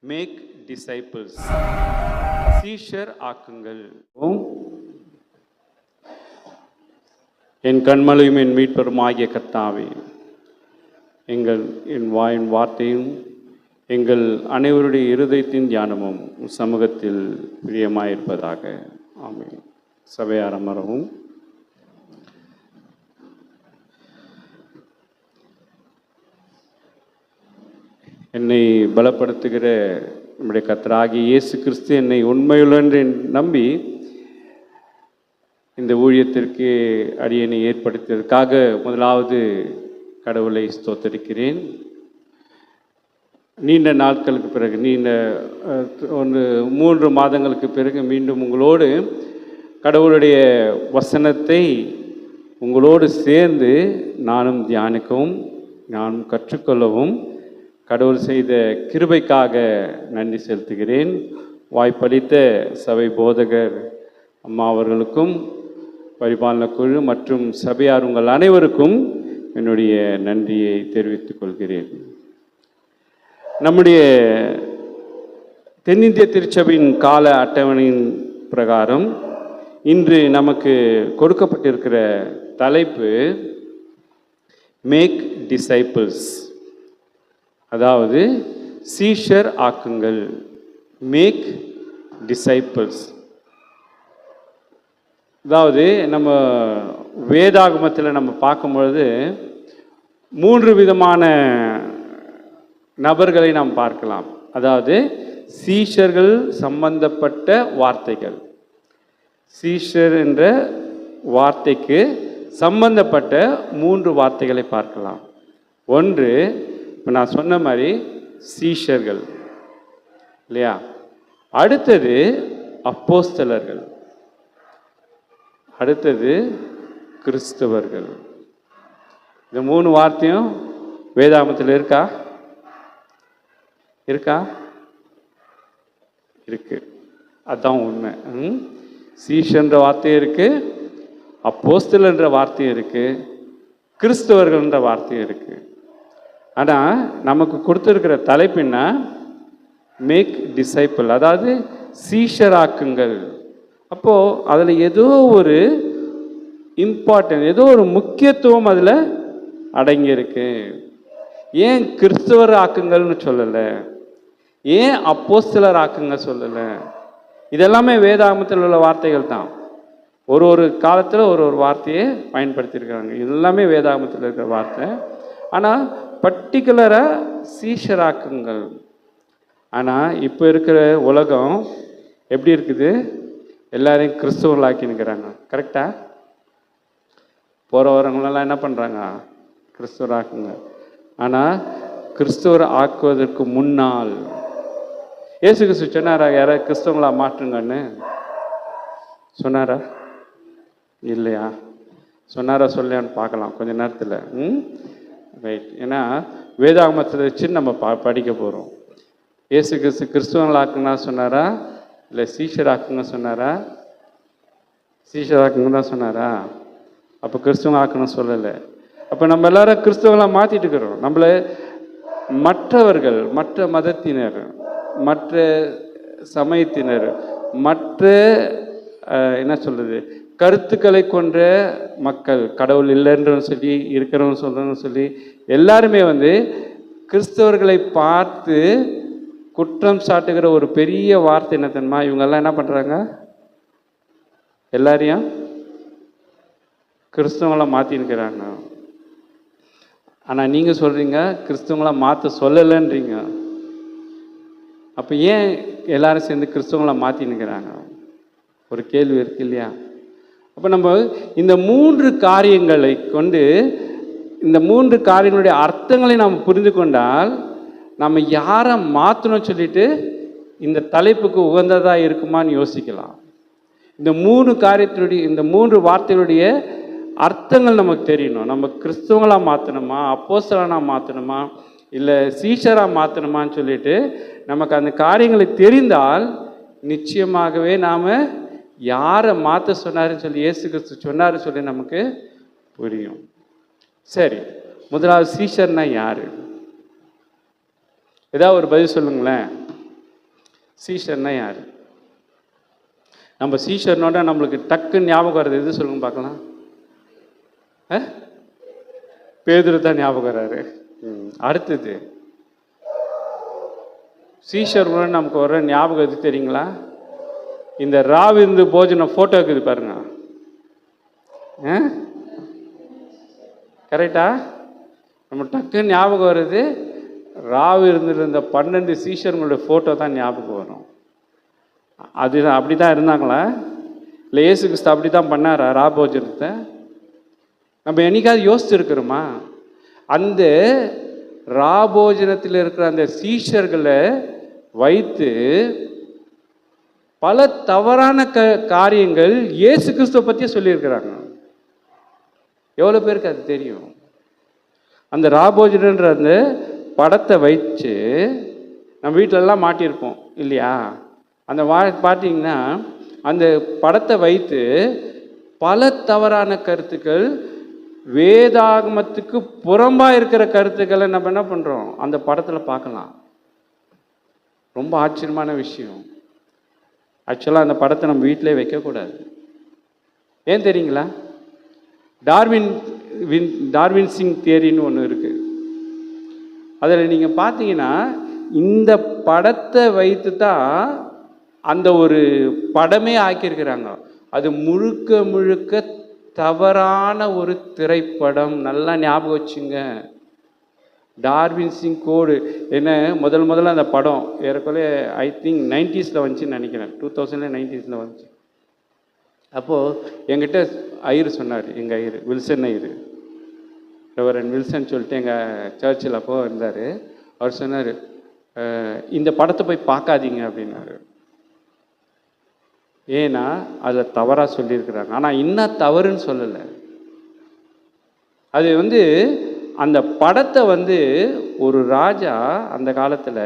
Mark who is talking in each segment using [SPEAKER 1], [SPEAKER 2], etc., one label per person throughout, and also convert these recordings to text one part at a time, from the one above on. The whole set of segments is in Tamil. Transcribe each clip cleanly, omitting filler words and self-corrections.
[SPEAKER 1] Make disciples, சீஷர் ஆக்குங்கள். என் கண்மலையும் என் மீட்பரும் ஆகிய கர்த்தாவே, என் வாயின் வார்த்தையும் எங்கள் அனைவருடைய இருதயத்தின் தியானமும் சமூகத்தில் பிரியமாயிருப்பதாக. ஆமென். சபையார் அமரவும். என்னை பலப்படுத்துகிற நம்முடைய கர்த்தராகிய இயேசு கிறிஸ்து என்னை உண்மையுள்ள என்று நம்பி இந்த ஊழியத்திற்கு அடியனை ஏற்படுத்தியதற்காக முதலாவது கடவுளை ஸ்தோத்தரிக்கிறேன். நீண்ட நாட்களுக்கு பிறகு, 3 மாதங்களுக்கு பிறகு மீண்டும் உங்களோடு கடவுளுடைய வசனத்தை உங்களோடு சேர்ந்து நானும் தியானிக்கவும் நானும் கற்றுக்கொள்ளவும் கடவுள் செய்த கிருபைக்காக நன்றி செலுத்துகிறேன். வாய்ப்பளித்த சபை போதகர் அம்மா அவர்களுக்கும், பரிபாலன குழு மற்றும் சபையார் உங்கள் அனைவருக்கும் என்னுடைய நன்றியை தெரிவித்துக் கொள்கிறேன். நம்முடைய தென்னிந்திய திருச்சபையின் கால அட்டவணையின் பிரகாரம் இன்று நமக்கு கொடுக்கப்பட்டிருக்கிற தலைப்பு மேக் டிசைபிள்ஸ், அதாவது சீஷர் ஆக்குங்கள். மேக் டிசைபிள்ஸ், அதாவது நம்ம வேதாகமத்தில் நம்ம பார்க்கும்பொழுது 3 விதமான நபர்களை நாம் பார்க்கலாம். அதாவது சீஷர்கள் சம்பந்தப்பட்ட வார்த்தைகள், சீஷர் என்ற வார்த்தைக்கு சம்பந்தப்பட்ட 3 வார்த்தைகளை பார்க்கலாம். ஒன்று, இப்போ நான் சொன்ன மாதிரி சீஷர்கள் இல்லையா. அடுத்தது அப்போஸ்தலர்கள், அடுத்தது கிறிஸ்தவர்கள். இந்த 3 வார்த்தையும் வேதாகமத்தில் இருக்கா? இருக்கு. அதுதான் உண்மை. சீஷன்ற வார்த்தையும் இருக்கு, அப்போஸ்தலன்ற வார்த்தையும் இருக்கு, கிறிஸ்தவர்கள்ன்ற வார்த்தையும் இருக்கு. ஆனால் நமக்கு கொடுத்துருக்கிற தலைப்பு என்ன? மேக் டிசைபிள், அதாவது சீஷராக்குங்கள். அப்போது அதில் ஏதோ ஒரு இம்பார்ட்டன்ட், ஏதோ ஒரு முக்கியத்துவம் அதில் அடங்கியிருக்கு. ஏன் கிறிஸ்தவர் ஆக்குங்கள்னு சொல்லலை? ஏன் அப்போஸ்தலர் ஆக்குங்க சொல்லலை? இதெல்லாமே வேதாகமத்தில் உள்ள வார்த்தைகள் தான். ஒரு காலத்தில் ஒரு வார்த்தையை பயன்படுத்தியிருக்கிறாங்க. எல்லாமே வேதாகமத்தில் இருக்கிற வார்த்தை. ஆனால் பர்டிகுலராக சீஷராக்குங்கள். ஆனால் இப்போ இருக்கிற உலகம் எப்படி இருக்குது? எல்லாரையும் கிறிஸ்துவர்களாக்கினுக்கிறாங்க. கரெக்டாக? போகிற வரவங்களெல்லாம் என்ன பண்ணுறாங்க? கிறிஸ்துவராக்குங்க. ஆனால் கிறிஸ்துவர் ஆக்குவதற்கு முன்னால் இயேசு கிறிஸ்து சொன்னாரா யாராவது கிறிஸ்தவங்களா மாற்றுங்கன்னு? சொன்னாரா? இல்லையா? சொன்னாரா சொல்லையான்னு பார்க்கலாம் கொஞ்ச நேரத்தில். ரைட். ஏன்னா வேதாகமத்தை வச்சு நம்ம படிக்க போகிறோம். இயேசு கிறிஸ்து கிறிஸ்துவங்களாக்குன்னா சொன்னாரா, இல்லை சீஷராக்குங்க சொன்னாரா? சீஷராக்குங்க தான் சொன்னாரா? அப்போ கிறிஸ்துவங்க ஆக்கணும் சொல்லலை. அப்போ நம்ம எல்லாரும் கிறிஸ்துவங்களாக மாற்றிட்டு இருக்கிறோம். நம்மளை மற்றவர்கள், மற்ற மதத்தினர், மற்ற சமயத்தினர், மற்ற என்ன சொல்கிறது, கருத்துக்களை கொன்ற மக்கள், கடவுள் இல்லைன்றன்னு சொல்லி இருக்கிறவங்க சொல்கிறன்னு சொல்லி எல்லாருமே கிறிஸ்தவர்களை பார்த்து குற்றம் சாட்டுகிற ஒரு பெரிய வார்த்தை என்ன தெரியுமா? இவங்கெல்லாம் என்ன பண்ணுறாங்க? எல்லாரையும் கிறிஸ்தவங்களாக மாற்றினுக்கிறாங்க. ஆனால் நீங்கள் சொல்கிறீங்க கிறிஸ்தவங்களாக மாற்ற சொல்லலைன்றீங்க. அப்போ ஏன் எல்லாரும் சேர்ந்து கிறிஸ்தவங்களாக மாற்றினுக்கிறாங்க? ஒரு கேள்வி இருக்கு இல்லையா? அப்போ நம்ம இந்த 3 காரியங்களை கொண்டு, இந்த 3 காரியங்களுடைய அர்த்தங்களை நாம் புரிந்து கொண்டால் நம்ம யாரை மாற்றணும்னு சொல்லிட்டு இந்த தலைப்புக்கு உகந்ததாக இருக்குமான்னு யோசிக்கலாம். இந்த 3 காரியத்தினுடைய, இந்த 3 வார்த்தைகளுடைய அர்த்தங்கள் நமக்கு தெரியணும். நம்ம கிறிஸ்தவங்களாக மாற்றணுமா, அப்போஸ்தலனாக மாற்றணுமா, இல்லை சீஷராக மாற்றணுமான்னு சொல்லிட்டு நமக்கு அந்த காரியங்களை தெரிந்தால் நிச்சயமாகவே நாம் யாரை மாற்ற சொன்னாருன்னு சொல்லி, இயேசு கிறிஸ்து சொன்னார் சொல்லி நமக்கு புரியும். சரி, முதலாவது சீஷர்னா யார்? ஏதாவது ஒரு பதில் சொல்லுங்களேன். சீஷர்னா யார்? நம்ம சீஷர்னோட நம்மளுக்கு டக்குன்னு ஞாபகம் வர்றது எது சொல்லுங்க பார்க்கலாம்? பேதுரு தான் ஞாபகம் வர்றாரு. அடுத்தது சீஷர்களோட நமக்கு வர ஞாபகம் எது தெரியுங்களா? இந்த ராவிருந்து போஜனம் ஃபோட்டோ இருக்குது பாருங்க. கரெக்டா? நம்ம டக்குன்னு ஞாபகம் வருது ராவு இருந்த 12 சீஷர்களுடைய ஃபோட்டோ தான் ஞாபகம் வரும். அதுதான் அப்படி தான் இருந்தாங்களா? இல்லை இயேசு கிறிஸ்து அப்படி தான் பண்ணாரா ராபோஜனத்தை? நம்ம என்னைக்காவது யோசிச்சுருக்கிறோமா? அந்த ராபோஜனத்தில் இருக்கிற அந்த சீஷர்களை வைத்து பல தவறான காரியங்கள் இயேசு கிறிஸ்துவ பற்றியே சொல்லியிருக்கிறாங்க. எவ்வளோ பேருக்கு அது தெரியும்? அந்த ராபோஜனன்ற அந்த படத்தை வச்சு நம்ம வீட்டிலலாம் மாட்டியிருப்போம் இல்லையா? அந்த பார்த்தீங்கன்னா அந்த படத்தை வைத்து பல தவறான கருத்துக்கள், வேதாகமத்துக்கு புறம்பாக இருக்கிற கருத்துக்களை நம்ம என்ன பண்ணுறோம் அந்த படத்தில் பார்க்கலாம். ரொம்ப ஆச்சரியமான விஷயம். ஆக்சுவலாக அந்த படத்தை நம்ம வீட்டிலே வைக்கக்கூடாது. ஏன் தெரியுங்களா? டார்வின் சிங் தியரின்னு ஒன்று இருக்குது. அதில் நீங்கள் பார்த்தீங்கன்னா இந்த படத்தை வைத்து தான் அந்த ஒரு படமே ஆக்கியிருக்கிறாங்க. அது முழுக்க முழுக்க தவறான ஒரு திரைப்படம். நல்லா ஞாபகம் வச்சுங்க. டார்வின் சிங் கோடு என்ன முதல்ல அந்த படம் ஏறக்குறைய ஐ திங்க் 90s வந்துச்சுன்னு நினைக்கிறேன். 2090s வந்துச்சு. அப்போது எங்கிட்ட ஐயர் சொன்னார், எங்கள் Iyer Wilson Iyer, reverend Wilson சொல்லிட்டு எங்கள் சர்ச்சில் அப்போ இருந்தார். அவர் சொன்னார், இந்த படத்தை போய் பார்க்காதீங்க அப்படின்னாரு. ஏன்னா அதில் தவறாக சொல்லியிருக்கிறாங்க. ஆனால் இன்னும் தவறுன்னு சொல்லலை. அது அந்த படத்தை ஒரு ராஜா அந்த காலத்தில்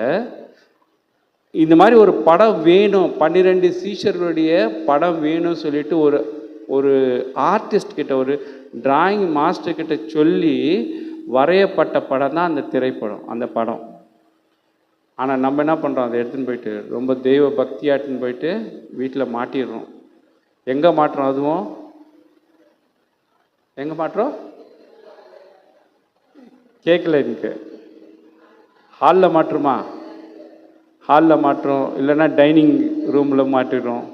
[SPEAKER 1] இந்த மாதிரி ஒரு படம் வேணும், 12 சீஷர்களுடைய படம் வேணும்னு சொல்லிட்டு ஒரு ஆர்டிஸ்ட் கிட்ட, ஒரு டிராயிங் மாஸ்டர் கிட்ட சொல்லி வரையப்பட்ட படம் தான் அந்த திரைப்படம், அந்த படம். ஆனால் நம்ம என்ன பண்ணுறோம், அதை எடுத்துன்னு போயிட்டு ரொம்ப தெய்வ பக்தியாட்டுன்னு போயிட்டு வீட்டில் மாட்டிடுறோம். எங்கே மாட்டுறோம்? அதுவும் எங்கே மாட்டுறோம்? கேட்கல எனக்கு. ஹாலில் மாட்டுருமா? ஹாலில் மாட்டுறோம், இல்லைன்னா டைனிங் ரூமில் மாட்டிடுறோம்.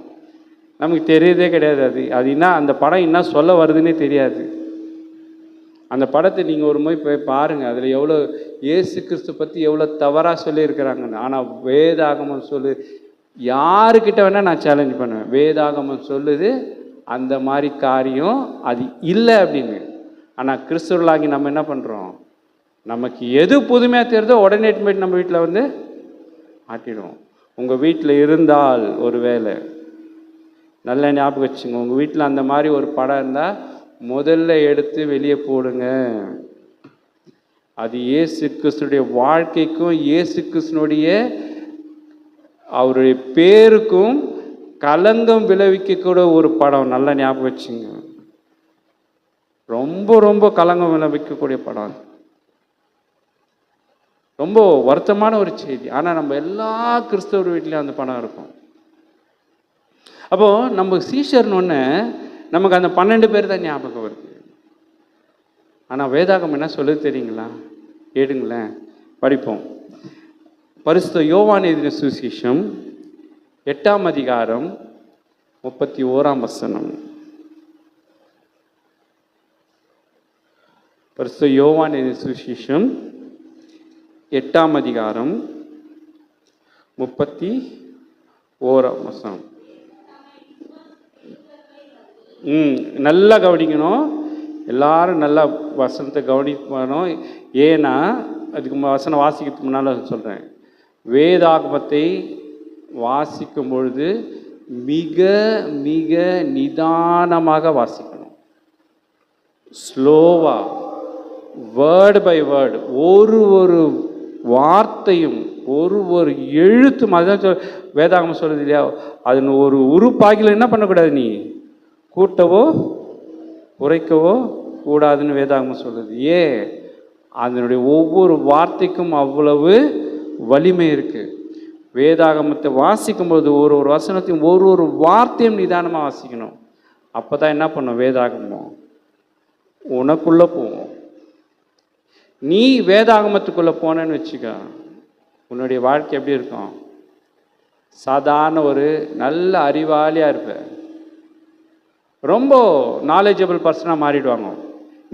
[SPEAKER 1] நமக்கு தெரியறதே கிடையாது. அது என்ன அந்த படம் என்ன சொல்ல வருதுன்னே தெரியாது. அந்த படத்தை நீங்கள் ஒரு முறை போய் பாருங்கள். அதில் எவ்வளோ இயேசு கிறிஸ்து பற்றி எவ்வளோ தவறாக சொல்லியிருக்கிறாங்கன்னு. ஆனால் வேதாகமம் சொல்லு, யாருக்கிட்ட வேணால் நான் சேலஞ்ச் பண்ணுவேன், வேதாகமம் சொல்லுது அந்த மாதிரி காரியம் அது இல்லை அப்படின்னு. ஆனால் கிறிஸ்துவர்களாகி நம்ம என்ன பண்ணுறோம், நமக்கு எது புதுமையாக தெரியுதோ உடனே போயிட்டு நம்ம வீட்டில் மாட்டிடுவோம். உங்கள் வீட்டில் இருந்தால் ஒரு வேலை நல்லா ஞாபகம் வச்சுங்க, உங்கள் வீட்டில் அந்த மாதிரி ஒரு படம் இருந்தால் முதல்ல எடுத்து வெளியே போடுங்க. அது இயேசு கிறிஸ்துடைய வாழ்க்கைக்கும் இயேசு கிறிஸ்துனுடைய அவருடைய பேருக்கும் களங்கம் விளைவிக்கக்கூட ஒரு படம். நல்லா ஞாபகம் வச்சுங்க. ரொம்ப ரொம்ப களங்கம் விளைவிக்கக்கூடிய படம். ரொம்ப வருத்தமான ஒரு செய்தி. ஆனால் நம்ம எல்லா கிறிஸ்தவர் வீட்லேயும் அந்த படம் இருக்கும். அப்போது நம்ம சீஷர்னு நமக்கு அந்த 12 பேர் தான் ஞாபகம் வருது. ஆனால் வேதாகம் என்ன சொல்லுது தெரியுங்களா? கேடுங்களேன், படிப்போம். பரிசுத்த யோவான் எழுதின சுவிசேஷம் 8ஆம் அதிகாரம் 31ஆம் வசனம். பரிசுத்த யோவான் எழுதின சுவிசேஷம் 8ஆம் அதிகாரம் 31ஆம் வசனம். நல்லா கவனிக்கணும் எல்லாரும், நல்லா வசனத்தை கவனிக்கணும். ஏன்னா அதுக்கு வசனம் வாசிக்கிறதுக்கு முன்னால் சொல்கிறேன், வேதாகமத்தை வாசிக்கும் பொழுது மிக மிக நிதானமாக வாசிக்கணும். ஸ்லோவா, வேர்டு பை வேர்டு, ஒரு வார்த்தையும் ஒரு எழுத்தும். அதுதான் வேதாகமம் சொல்லுது இல்லையா, அது ஒரு உருப்பாகில என்ன பண்ணக்கூடாது, நீ கூட்டவோ குறைக்கவோ கூடாதுன்னு வேதாகமம் சொல்லுது. அதனுடைய ஒவ்வொரு வார்த்தைக்கும் அவ்வளவு வலிமை இருக்குது. வேதாகமத்தை வாசிக்கும்போது ஒரு ஒரு வசனத்தையும் ஒரு ஒரு வார்த்தையும் நிதானமாக வாசிக்கணும். அப்போ தான் என்ன பண்ணும், வேதாகமம் உனக்குள்ளே போவோம். நீ வேதாகமத்துக்குள்ளே போனேன்னு வச்சுக்க, உன்னுடைய வாழ்க்கை எப்படி இருக்கும்? சாதாரண ஒரு நல்ல அறிவாளியாக இருப்ப, ரொம்ப நாலேஜபிள் பர்சனாக மாறிடுவாங்க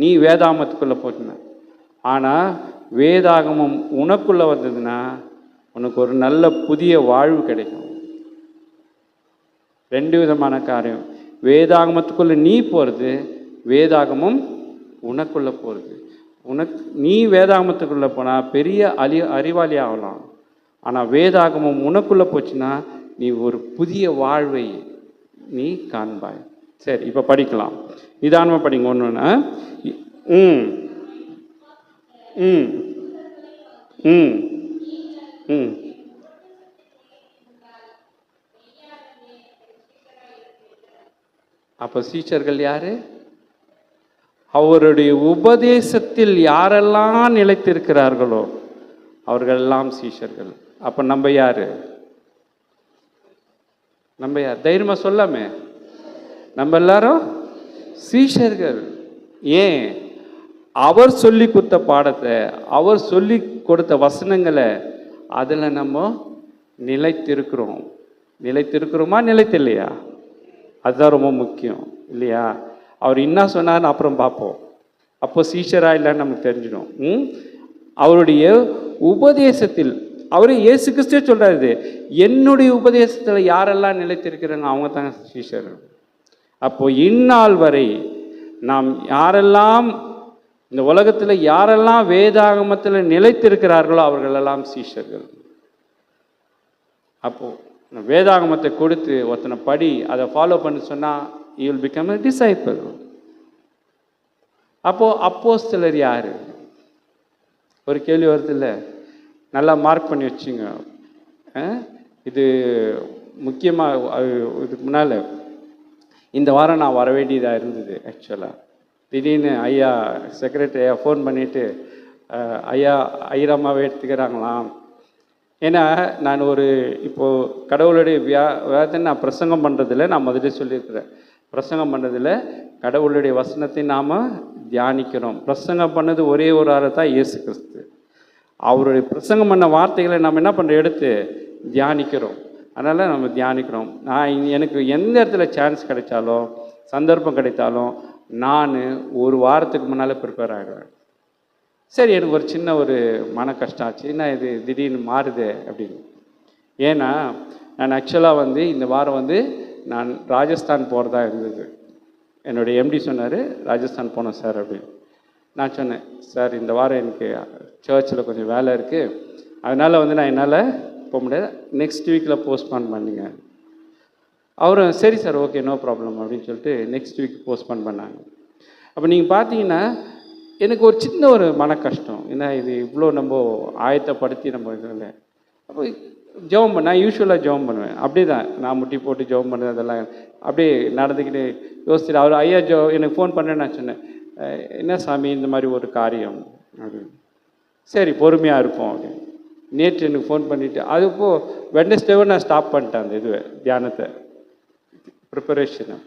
[SPEAKER 1] நீ வேதாகமத்துக்குள்ளே போச்சுன்னா. ஆனால் வேதாகமம் உனக்குள்ளே வந்ததுன்னா உனக்கு ஒரு நல்ல புதிய வாழ்வு கிடைக்கும். ரெண்டு விதமான காரியம். வேதாகமத்துக்குள்ளே நீ போகிறது, வேதாகமம் உனக்குள்ளே போகிறது. நீ வேதாகமத்துக்குள்ளே போனால் பெரிய அறிவாளி ஆகலாம். ஆனால் வேதாகமம் உனக்குள்ளே போச்சுன்னா நீ ஒரு புதிய வாழ்வை நீ காண்பாய். சரி, இப்போ படிக்கலாம், நிதானமாக படிங்க. ஒன்று ம் ம் ம் ம் அப்போ சீஷர்கள் யாரு? அவருடைய உபதேசத்தில் யாரெல்லாம் நிலைத்திருக்கிறார்களோ அவர்களெல்லாம் சீஷர்கள். அப்போ நம்ம யாரு? நம்ம யார்? தைரியமா சொல்லாமே, நம்ம எல்லாரும் சீஷர்கள். ஏன்? அவர் சொல்லி கொடுத்த பாடத்தை, அவர் சொல்லி கொடுத்த வசனங்களை அதில் நம்ம நிலைத்திருக்கிறோம். நிலைத்திருக்கிறோமா, நிலைத்தில்லையா? அதுதான் ரொம்ப முக்கியம் இல்லையா? அவர் என்ன சொன்னார்னு அப்புறம் பார்ப்போம். அப்போ சீஷரா இல்லைன்னு நமக்கு தெரிஞ்சிடும். அவருடைய உபதேசத்தில், அவரே இயேசு கிறிஸ்துவே சொல்றாரு, என்னுடைய உபதேசத்தில் யாரெல்லாம் நிலைத்திருக்கிறாங்க அவங்க தான் சீஷர். அப்போ இந்நாள் வரை நாம் யாரெல்லாம் இந்த உலகத்தில் யாரெல்லாம் வேதாகமத்தில் நிலைத்திருக்கிறார்களோ அவர்களெல்லாம் சீஷர்கள். அப்போ வேதாகமத்தை கொடுத்து ஒருத்தனை படி, அதை ஃபாலோ பண்ணி சொன்னால் you will become a disciple. அப்போ அப்போஸ்தலர் யாரு? ஒரு கேள்வி வருது இல்லை? நல்லா மார்க் பண்ணி வச்சுங்க. இது முக்கியமாக இதுக்கு முன்னால் இந்த வாரம் நான் வர வேண்டியதாக இருந்தது. ஆக்சுவலாக திடீர்னு ஐயா செக்ரட்டரி ஐயா ஃபோன் பண்ணிவிட்டு, ஐயா ஐராமாவே எடுத்துக்கிறாங்களாம். ஏன்னா நான் இப்போது கடவுளுடைய வேதனை நான் பிரசங்கம் பண்ணுறதில்ல, நான் முதல்ல சொல்லியிருக்கிறேன். பிரசங்கம் பண்ணதில் கடவுளுடைய வசனத்தை நாம் தியானிக்கிறோம். பிரசங்கம் பண்ணது ஒரே ஒரு ஆள் தான், இயேசு கிறிஸ்து. அவருடைய பிரசங்கம் பண்ண வார்த்தைகளை நம்ம என்ன பண்ணுறோம், எடுத்து தியானிக்கிறோம். அதனால் நம்ம தியானிக்கிறோம். எனக்கு எந்த இடத்துல சான்ஸ் கிடைச்சாலும், சந்தர்ப்பம் கிடைத்தாலும், நான் ஒரு வாரத்துக்கு முன்னால் ப்ரிப்பேர் ஆகிடுவேன். சரி, எனக்கு ஒரு சின்ன மன கஷ்டம் ஆச்சு, என்ன இது திடீர்னு மாறுது அப்படின்னு. ஏன்னா நான் ஆக்சுவலாக இந்த வாரம் நான் ராஜஸ்தான் போகிறதா இருந்தது. என்னுடைய எம்டி சொன்னார், ராஜஸ்தான் போனோம் சார் அப்படின்னு. நான் சொன்னேன், சார் இந்த வாரம் எனக்கு சர்ச்சில் கொஞ்சம் வேலை இருக்குது, அதனால் நான் என்னால் போக முடியாது, நெக்ஸ்ட் வீக்கில் போஸ்ட்பான் பண்ணிங்க. அவரும் சரி சார், ஓகே, நோ ப்ராப்ளம் அப்படின்னு சொல்லிட்டு நெக்ஸ்ட் வீக் போஸ்ட்பான் பண்ணாங்க. அப்போ நீங்கள் பார்த்தீங்கன்னா எனக்கு ஒரு சின்ன மன கஷ்டம். ஏன்னா இது இவ்வளோ நம்ம ஆயத்தப்படுத்தி நம்ம இதில் அப்போ ஜெபம் பண்ண, நான் யூஸ்வலாக ஜெபம் பண்ணுவேன். அப்படி தான் நான் முட்டி போட்டு ஜெபம் பண்ணுவேன். அதெல்லாம் அப்படியே நடந்துக்கிட்டு யோசிச்சுட்டு அவர் ஐயா எனக்கு ஃபோன் பண்ணுறேன்னு நான் சொன்னேன், என்ன சாமி இந்த மாதிரி ஒரு காரியம் அப்படின்னு. சரி பொறுமையாக இருப்போம் அப்படின்னு. நேற்று எனக்கு ஃபோன் பண்ணிவிட்டு, அது இப்போது வெட்னஸ்டேவை நான் ஸ்டாப் பண்ணிட்டேன் அந்த இதுவை, தியானத்தை, ப்ரிப்பரேஷனை.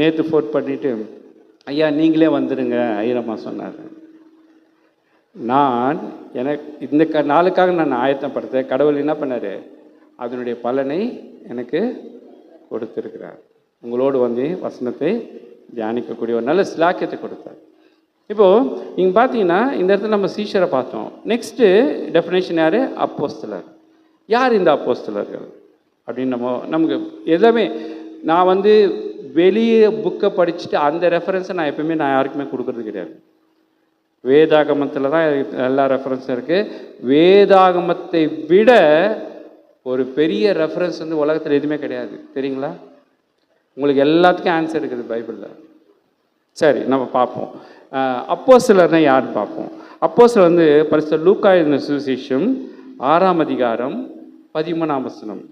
[SPEAKER 1] நேற்று ஃபோன் பண்ணிவிட்டு, ஐயா நீங்களே வந்துடுங்க ஐயரம்மா சொன்னார். நான் இந்த நாளுக்காக நான் ஆயத்தப்படுத்த, கடவுள் என்ன பண்ணார், அதனுடைய பலனை எனக்கு கொடுத்துருக்கிறார். உங்களோடு வசனத்தை தியானிக்கக்கூடிய ஒரு நல்ல சிலாக்கியத்தை கொடுத்தார். இப்போது நீங்கள் பார்த்தீங்கன்னா இந்த இடத்துல நம்ம சீஷரை பார்த்தோம். நெக்ஸ்ட்டு டெஃபினேஷன் யார்? அப்போஸ்தலர். யார் இந்த அப்போஸ்தலர்கள் அப்படின்னு நமக்கு எல்லாமே நான் வெளியே புக்கை படிச்சுட்டு அந்த ரெஃபரன்ஸை நான் எப்பவுமே யாருக்குமே கொடுக்கறது கிடையாது. வேதாகமத்தில் தான் எல்லா ரெஃபரன்ஸும் இருக்குது. வேதாகமத்தை விட ஒரு பெரிய ரெஃபரன்ஸ் உலகத்தில் எதுவுமே கிடையாது, தெரியுங்களா? உங்களுக்கு எல்லாத்துக்கும் ஆன்சர் இருக்குது பைபிளில். சரி, நம்ம பார்ப்போம். அப்போஸ்தலர்னா யாருன்னு பார்ப்போம். அப்போஸ்தலர் பரிசுத்த லூக்கா எழுதின சுவிசேஷம் 6ஆம் அதிகாரம் 13ஆம் வசனம்.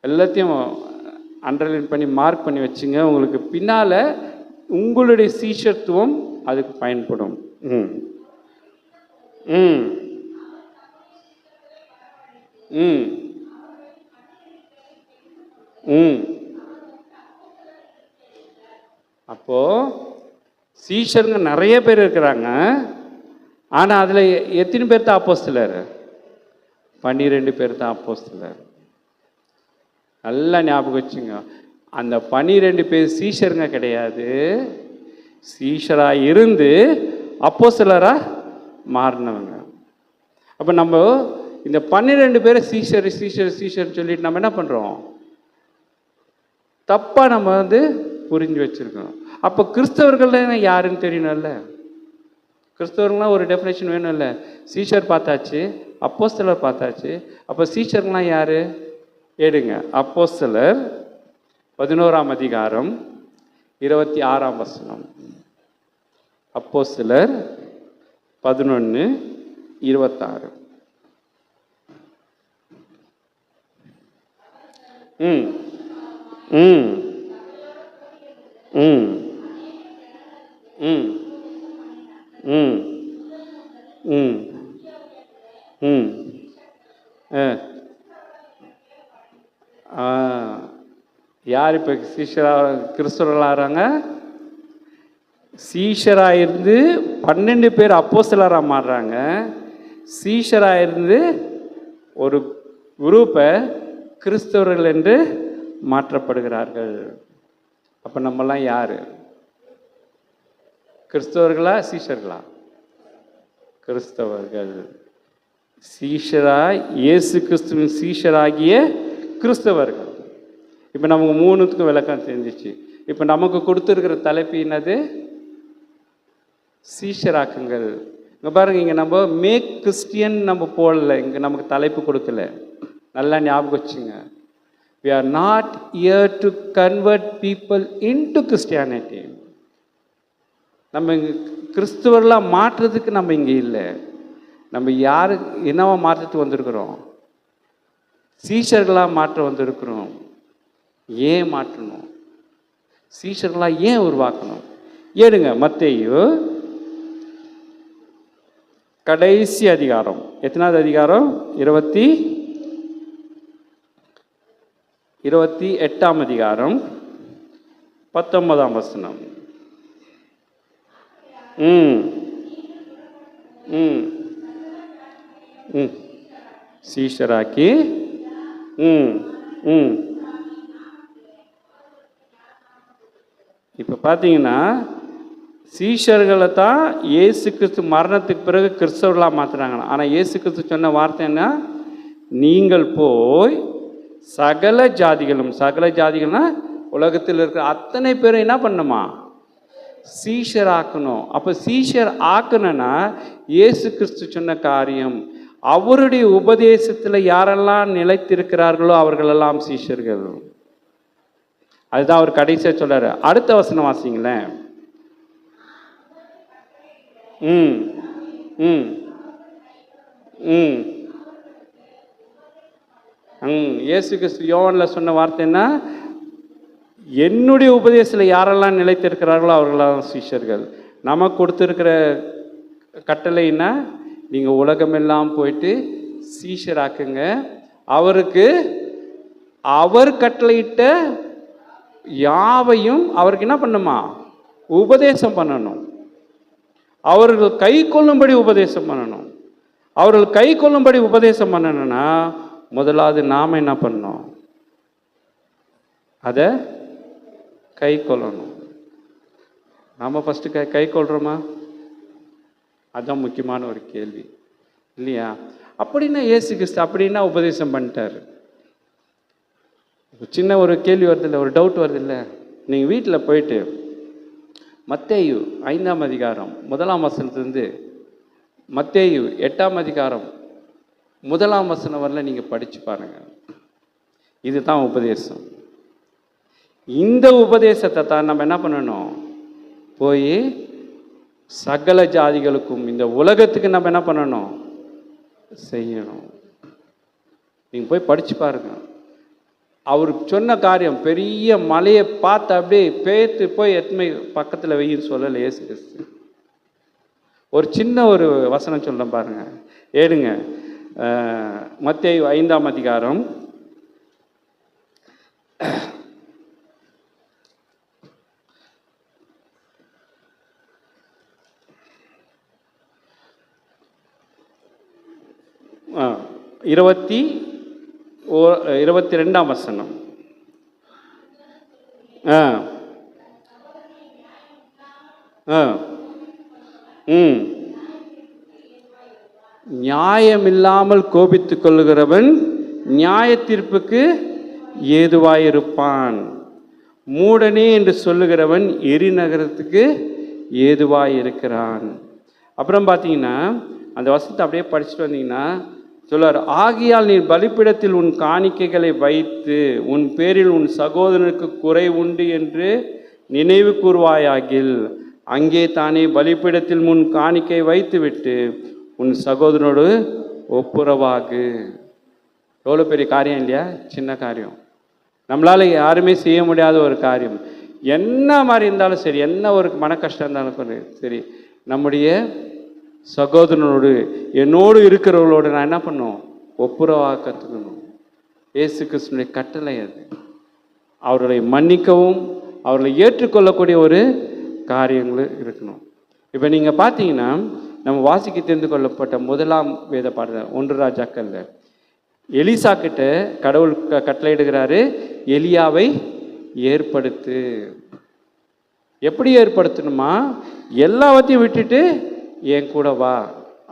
[SPEAKER 1] எல்லாத்தையும் அண்டர்லைன் பண்ணி மார்க் பண்ணி வச்சுங்க. உங்களுக்கு பின்னால் உங்களுடைய சீஷத்துவம் அதுக்கு பயன்படும். ம் ம் அப்போ சீஷருங்க நிறைய பேர் இருக்கிறாங்க. ஆனால் அதில் எத்தனை பேர் தான் அப்போஸ்தலர்? 12 பேர் தான் அப்போஸ்தலர். நல்லா ஞாபகம் வச்சுங்க. அந்த 12 பேர் சீஷருங்க கிடையாது, சீஷராக இருந்து அப்போஸ்தலராக மாறினவங்க. அப்போ நம்ம இந்த 12 பேரை சீஷர் சீஷர் சீஷர் சொல்லிட்டு நம்ம என்ன பண்ணுறோம்? தப்பாக நம்ம புரிஞ்சு வச்சுருக்கோம். அப்போ கிறிஸ்தவர்கள் யாருன்னு தெரியணும்ல. கிறிஸ்தவர்கள்லாம் ஒரு டெஃபினேஷன் வேணும்ல. சீஷர் பார்த்தாச்சு, அப்போஸ்தலர் பார்த்தாச்சு. அப்போ சீஷர்லாம் யார்? எடுங்க. அப்போஸ்தலர் 11ஆம் அதிகாரம் 26ஆம் வசனம். அப்போஸ்தலர் 11:26. ம் ம் ம் ம் ம் ம் ம் யார் இப்போ சீஷராக கிறிஸ்தவர்களாகிறாங்க? சீஷராக இருந்து 12 பேர் அப்போஸ்தலராக மாறுறாங்க. சீஷராக இருந்து ஒரு குரூப்பை கிறிஸ்தவர்கள் என்று மாற்றப்படுகிறார்கள். அப்போ நம்மெல்லாம் யார்? கிறிஸ்தவர்களா சீஷர்களா? கிறிஸ்தவர்கள். சீஷராய் இயேசு கிறிஸ்துவின் சீஷராகிய கிறிஸ்தவர்கள். இப்போ நமக்கு 3த்துக்கும் விளக்கம் தெரிஞ்சிச்சு. இப்போ நமக்கு கொடுத்துருக்கிற தலைப்பு என்னது? சீஷராக்குங்கள். இங்கே பாருங்க, இங்கே நம்ம மேக் கிறிஸ்டியன் நம்ம போடல, இங்கே நமக்கு தலைப்பு கொடுக்கல. நல்லா ஞாபகம் வச்சுங்க. We are not here to convert people into Christianity. நம்ம இங்கே கிறிஸ்துவர்களாக மாற்றுறதுக்கு நம்ம இங்கே இல்லை. நம்ம யாரு என்னவா மாற்றத்துக்கு வந்திருக்கிறோம்? சீஷர்களாக மாற்ற வந்திருக்கிறோம். ஏன் மாற்றணும்? சீஷர்களாக ஏன் உருவாக்கணும்? ஏடுங்க மத்தேயு கடைசி அதிகாரம். எத்தனாவது அதிகாரம்? 28ஆம் அதிகாரம் 19ஆம் வசனம். ம் ம் ம் சீஷராக்கி ம் ம் இப்போ பார்த்தீங்கன்னா சீஷர்களை தான் இயேசு கிறிஸ்து மரணத்துக்கு பிறகு கிறிஸ்தவர்களாக மாற்றுறாங்கண்ணா. ஆனால் இயேசு கிறிஸ்து சொன்ன வார்த்தை என்ன? நீங்கள் போய் சகல ஜாதிகளும், சகல ஜாதிகள்னா உலகத்தில் இருக்கிற அத்தனை பேரும் என்ன பண்ணணுமா? சீஷர் ஆக்கணும். அப்போ சீஷர் ஆக்கணும்னா இயேசு கிறிஸ்து சொன்ன காரியம், அவருடைய உபதேசத்தில் யாரெல்லாம் நிலைத்திருக்கிறார்களோ அவர்களெல்லாம் சீஷர்கள். அதுதான் அவர் கடைசியாக சொல்றாரு. அடுத்த வசனம் வாசிங்களேன். ம் ம் ம் இயேசு கிறிஸ்து யோவானில் சொன்ன வார்த்தை என்ன? என்னுடைய உபதேசத்தில் யாரெல்லாம் நிலைத்திருக்கிறார்களோ அவர்களெல்லாம் சீஷர்கள். நமக்கு கொடுத்துருக்கிற கட்டளைன்னா, நீங்கள் உலகமெல்லாம் போயிட்டு சீஷராக்குங்க. அவருக்கு அவர் கட்டளையிட்ட யாவையும் அவருக்கு என்ன பண்ணுமா? உபதேசம் பண்ணணும். அவர்கள் கை கொள்ளும்படி உபதேசம் பண்ணணும். அவர்கள் கை கொள்ளும்படி உபதேசம் பண்ணணும்னா முதலாவது நாம் என்ன பண்ணணும்? அதை கை கொள்ளணும். நாம் ஃபஸ்ட்டு கை கொள்கிறோமா? அதுதான் முக்கியமான ஒரு கேள்வி இல்லையா? அப்படின்னா இயேசு கிறிஸ்து அப்படின்னா உபதேசம் பண்ணிட்டார். சின்ன ஒரு கேள்வி வருதில்லை, ஒரு டவுட் வருதில்லை. நீங்கள் வீட்டில் போயிட்டு மத்தேயு 5ஆம் அதிகாரம் 1ஆம் வசனத்துலேருந்து மத்தேயு 8ஆம் அதிகாரம் 1ஆம் வசனம் வரல நீங்கள் படித்து பாருங்கள். இதுதான் உபதேசம். இந்த உபதேசத்தை தான் நம்ம என்ன பண்ணணும்? போய் சகல ஜாதிகளுக்கும், இந்த உலகத்துக்கு நம்ம என்ன பண்ணணும்? செய்யணும். நீங்கள் போய் படித்து பாருங்கள். அவர் சொன்ன காரியம், பெரிய மலையை பார்த்து அப்படியே பேத்து போய் எத்தனை பக்கத்தில் வெயின்னு சொல்லலை இயேசு கிறிஸ்து. ஒரு சின்ன ஒரு வசனம் சொல்கிறேன் பாருங்க, ஏடுங்க. மத்தேயு 5ஆம் அதிகாரம் 22ஆம் வசனம். நியாயமில்லாமல் கோபித்துக் கொள்ளுகிறவன் நியாய தீர்ப்புக்கு ஏதுவாயிருப்பான். மூடனே என்று சொல்லுகிறவன் எரிநகரத்துக்கு ஏதுவாயிருக்கிறான். அப்புறம் பார்த்தீங்கன்னா அந்த வசனத்தை அப்படியே படிச்சுட்டு வந்தீங்கன்னா சொல்லுவார், ஆகியால் நீ பலிப்பிடத்தில் உன் காணிக்கைகளை வைத்து உன் பேரில் உன் சகோதரனுக்கு குறை உண்டு என்று நினைவு கூர்வாயாகில் அங்கே தானே பலிப்பிடத்தில் முன் காணிக்கை வைத்து விட்டு உன் சகோதரனோடு ஒப்புரவாகு. எவ்வளோ பெரிய காரியம் இல்லையா? சின்ன காரியம், நம்மளால் யாருமே செய்ய முடியாத ஒரு காரியம். என்ன மாதிரி இருந்தாலும் சரி, என்ன ஒரு மன கஷ்டம் இருந்தாலும் சரி, நம்முடைய சகோதரனோடு என்னோடு இருக்கிறவர்களோடு நான் என்ன பண்ணணும்? ஒப்புரவாக கற்றுக்கணும். இயேசு கிறிஸ்துவினுடைய கட்டளை அது. அவர்களை மன்னிக்கவும் அவர்களை ஏற்றுக்கொள்ளக்கூடிய ஒரு காரியங்கள் இருக்கணும். இப்போ நீங்கள் பார்த்தீங்கன்னா நம்ம வாசிக்க தெரிந்து கொள்ளப்பட்ட முதலாம் வேத பாடல் 1 ராஜாக்கள்ல எலிசா கிட்ட கடவுள் கட்டளையிடுகிறாரு, எலியாவை ஏற்படுத்து. எப்படி ஏற்படுத்தணுமா? எல்லாவற்றையும் விட்டுட்டு என் கூட வா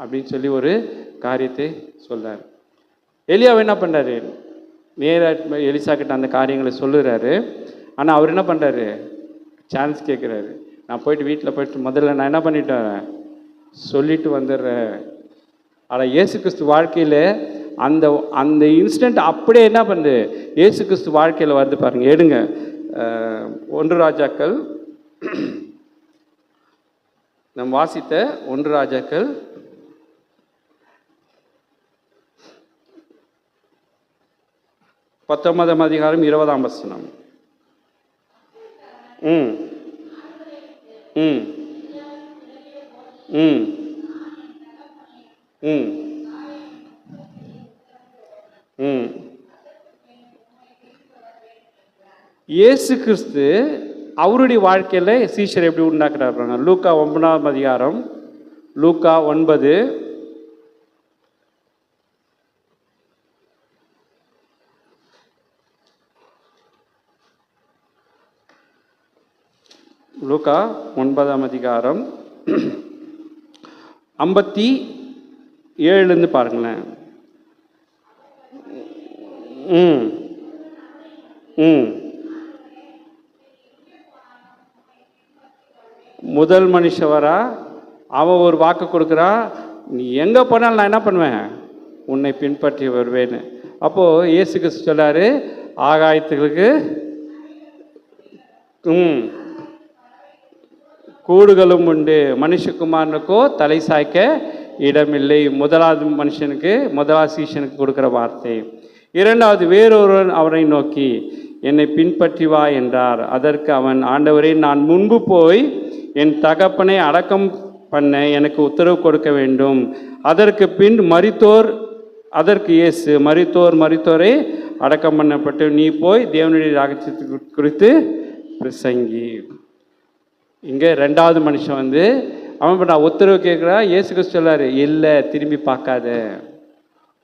[SPEAKER 1] அப்படின்னு சொல்லி ஒரு காரியத்தை சொல்றாரு. எலியாவை என்ன பண்ணுறாரு? நேராக எலிசா கிட்ட அந்த காரியங்களை சொல்லுறாரு. ஆனால் அவர் என்ன பண்ணுறாரு? சான்ஸ் கேட்குறாரு. நான் போயிட்டு வீட்டில் போயிட்டு முதல்ல நான் என்ன பண்ணிட்டேன் சொல்லிட்டு வந்துடுறேன். ஆனால் இயேசு கிறிஸ்து வாழ்க்கையில் அந்த அந்த இன்சிடெண்ட் அப்படியே என்ன பண்ணுது? இயேசு கிறிஸ்து வாழ்க்கையில் வருது பாருங்க. எடுங்க 1 ராஜாக்கள், நம் வாசித்த 1 ராஜாக்கள் 19ஆம் அதிகாரம் 20ஆம் வசனம். இயேசு கிறிஸ்து அவருடைய வாழ்க்கையில் சீஷர் எப்படி உண்டாக்குறாங்க? லூக்கா 9ஆம் அதிகாரம், லூக்கா 9 லூக்கா 9ஆம் அதிகாரம் 57 பாருங்களேன். முதல் மனுஷவரா அவன் ஒரு வாக்கு கொடுக்குறா, நீ எங்கே போனாலும் நான் என்ன பண்ணுவேன்? உன்னை பின்பற்றி வருவேன்னு. அப்போது இயேசு கிறிஸ்து சொல்லாரு, ஆகாயத்துக்கு கூடுகளும் உண்டு, மனுஷகுமாரனுக்கோ தலை சாய்க்க இடமில்லை. முதலாவது மனுஷனுக்கு, முதலாவது சீஷனுக்கு கொடுக்குற வார்த்தை. இரண்டாவது, வேறொருவன் அவரை நோக்கி என்னை பின்பற்றி வா என்றார். அதற்கு அவன், ஆண்டவரே, நான் முன்பு போய் என் தகப்பனை அடக்கம் பண்ண எனக்கு உத்தரவு கொடுக்க வேண்டும். அதற்கு பின் மரித்தோர், அதற்கு இயேசு, மரித்தோரை அடக்கம் பண்ணப்பட்டு நீ போய் தேவனுடைய ராஜ்யத்தை குறித்து பிரசங்கி. இங்கே ரெண்டாவது மனுஷன் வந்து அவன் நான் உத்தரவு கேட்குறா. இயேசு கிறிஸ்து சொல்லாரு, இல்லை திரும்பி பார்க்காத.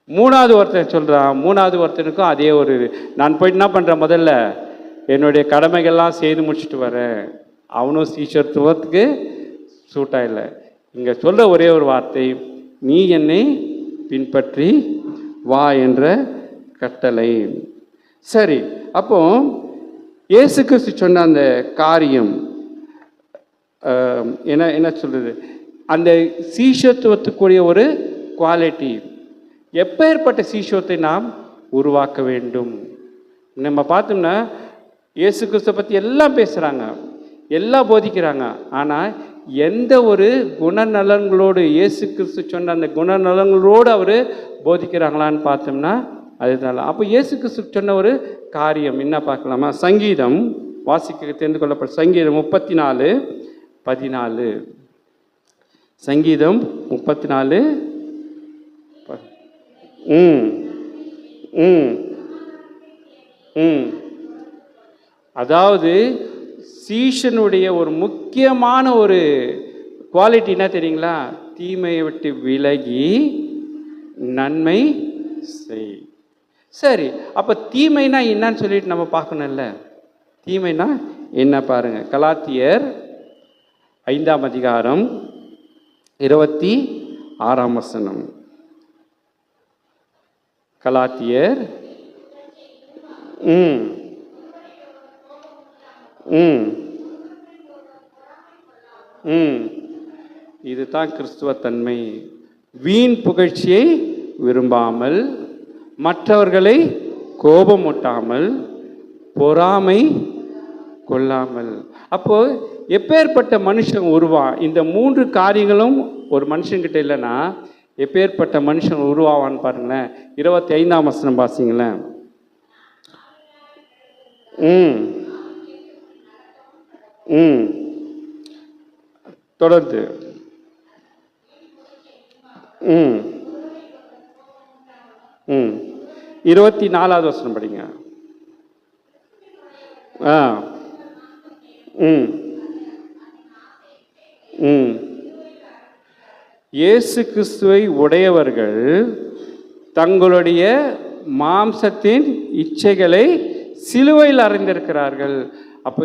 [SPEAKER 1] மூணாவது ஒருத்தன் சொல்கிறான். மூணாவது ஒருத்தனுக்கும் அதே ஒரு, நான் போயிட்டு என்ன பண்ணுறேன், முதல்ல என்னுடைய கடமைகள்லாம் செய்து முடிச்சுட்டு வரேன். அவனும் சீஷத்துவத்துக்கு சூட்டாக இல்லை. இங்கே சொல்கிற ஒரே ஒரு வார்த்தை, நீ என்னை பின்பற்றி வா என்ற கட்டளை. சரி, அப்போ இயேசு கிறிஸ்து சொன்ன அந்த காரியம் என்ன சொல்கிறது, அந்த சீஷத்துவத்துக்குரிய ஒரு குவாலிட்டி. எப்பேற்பட்ட சீஷத்துவத்தை நாம் உருவாக்க வேண்டும்? நம்ம பார்த்தோம்னா இயேசு கிறிஸ்துவை பற்றி எல்லாம் பேசுகிறாங்க, எல்லாம் போதிக்கிறாங்க. ஆனால் எந்த ஒரு குணநலன்களோடு இயேசு கிறிஸ்து சொன்ன அந்த குணநலன்களோடு அவர் போதிக்கிறாங்களான்னு பார்த்தோம்னா அதுதான். அப்போ இயேசு கிறிஸ்து சொன்ன ஒரு காரியம் என்ன பார்க்கலாமா? சங்கீதம் வாசிக்க தெரிந்து கொள்ளப்பட்ட சங்கீதம் 34:14. சங்கீதம் 34 ம் ம் ம் அதாவது சீஷனுடைய ஒரு முக்கியமான ஒரு குவாலிட்டி என்ன தெரியுங்களா? தீமையை விட்டு விலகி நன்மை செய். சரி, அப்போ தீமைனா என்னன்னு சொல்லிட்டு நம்ம பார்க்கணும்ல. தீமைனா என்ன பாருங்க, கலாத்தியர் 5ஆம் அதிகாரம் 26ஆம் வசனம். கலாத்தியர் ம் ம் ம் இதுதான் கிறிஸ்துவ தன்மை. வீண் புகழ்ச்சியை விரும்பாமல், மற்றவர்களை கோபமூட்டாமல், பொறாமை கொள்ளாமல். அப்போ எப்பேற்பட்ட மனுஷன் உருவான்? இந்த 3 காரியங்களும் ஒரு மனுஷன்கிட்ட இல்லைன்னா எப்பேற்பட்ட மனுஷன் உருவாவான்னு பாருங்களேன். 25ஆம் வசனம் வாசிங்களேன். ம் ம் தொடர்ந்து ம் ம் 24ஆவது வசனம் படிங்க. ஆ ம் ம் இயேசு கிறிஸ்துவை உடையவர்கள் தங்களுடைய மாம்சத்தின் இச்சைகளை சிலுவையில் அறைந்திருக்கிறார்கள். அப்போ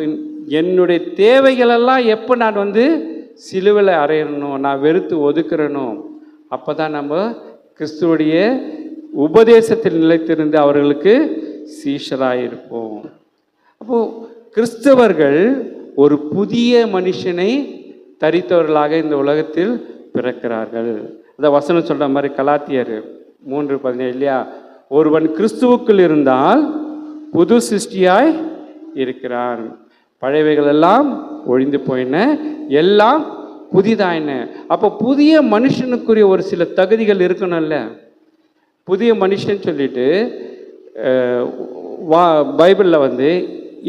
[SPEAKER 1] என்னுடைய தேவைகளெல்லாம் எப்போ நான் சிலுவையில் அறையணும், நான் வெறுத்து ஒதுக்குறணும், அப்போ தான் நம்ம கிறிஸ்துவுடைய உபதேசத்தில் நிலைத்திருந்து அவர்களுக்கு சீஷராக இருப்போம். அப்போது கிறிஸ்தவர்கள் ஒரு புதிய மனுஷனை தரித்தவர்களாக இந்த உலகத்தில் பிறக்கிறார்கள். அந்த வசனம் சொல்கிற மாதிரி கலாத்தியர் 3:17 இல்லையா? ஒருவன் கிறிஸ்துவுக்குள் இருந்தால் புது சிருஷ்டியாய் இருக்கிறான், பழையவைகள் எல்லாம் ஒழிந்து போயின, எல்லாம் புதிதாயின. அப்போ புதிய மனுஷனுக்குரிய ஒரு சில தகுதிகள் இருக்கணும்ல. புதிய மனுஷன் சொல்லிட்டு பைபிளில்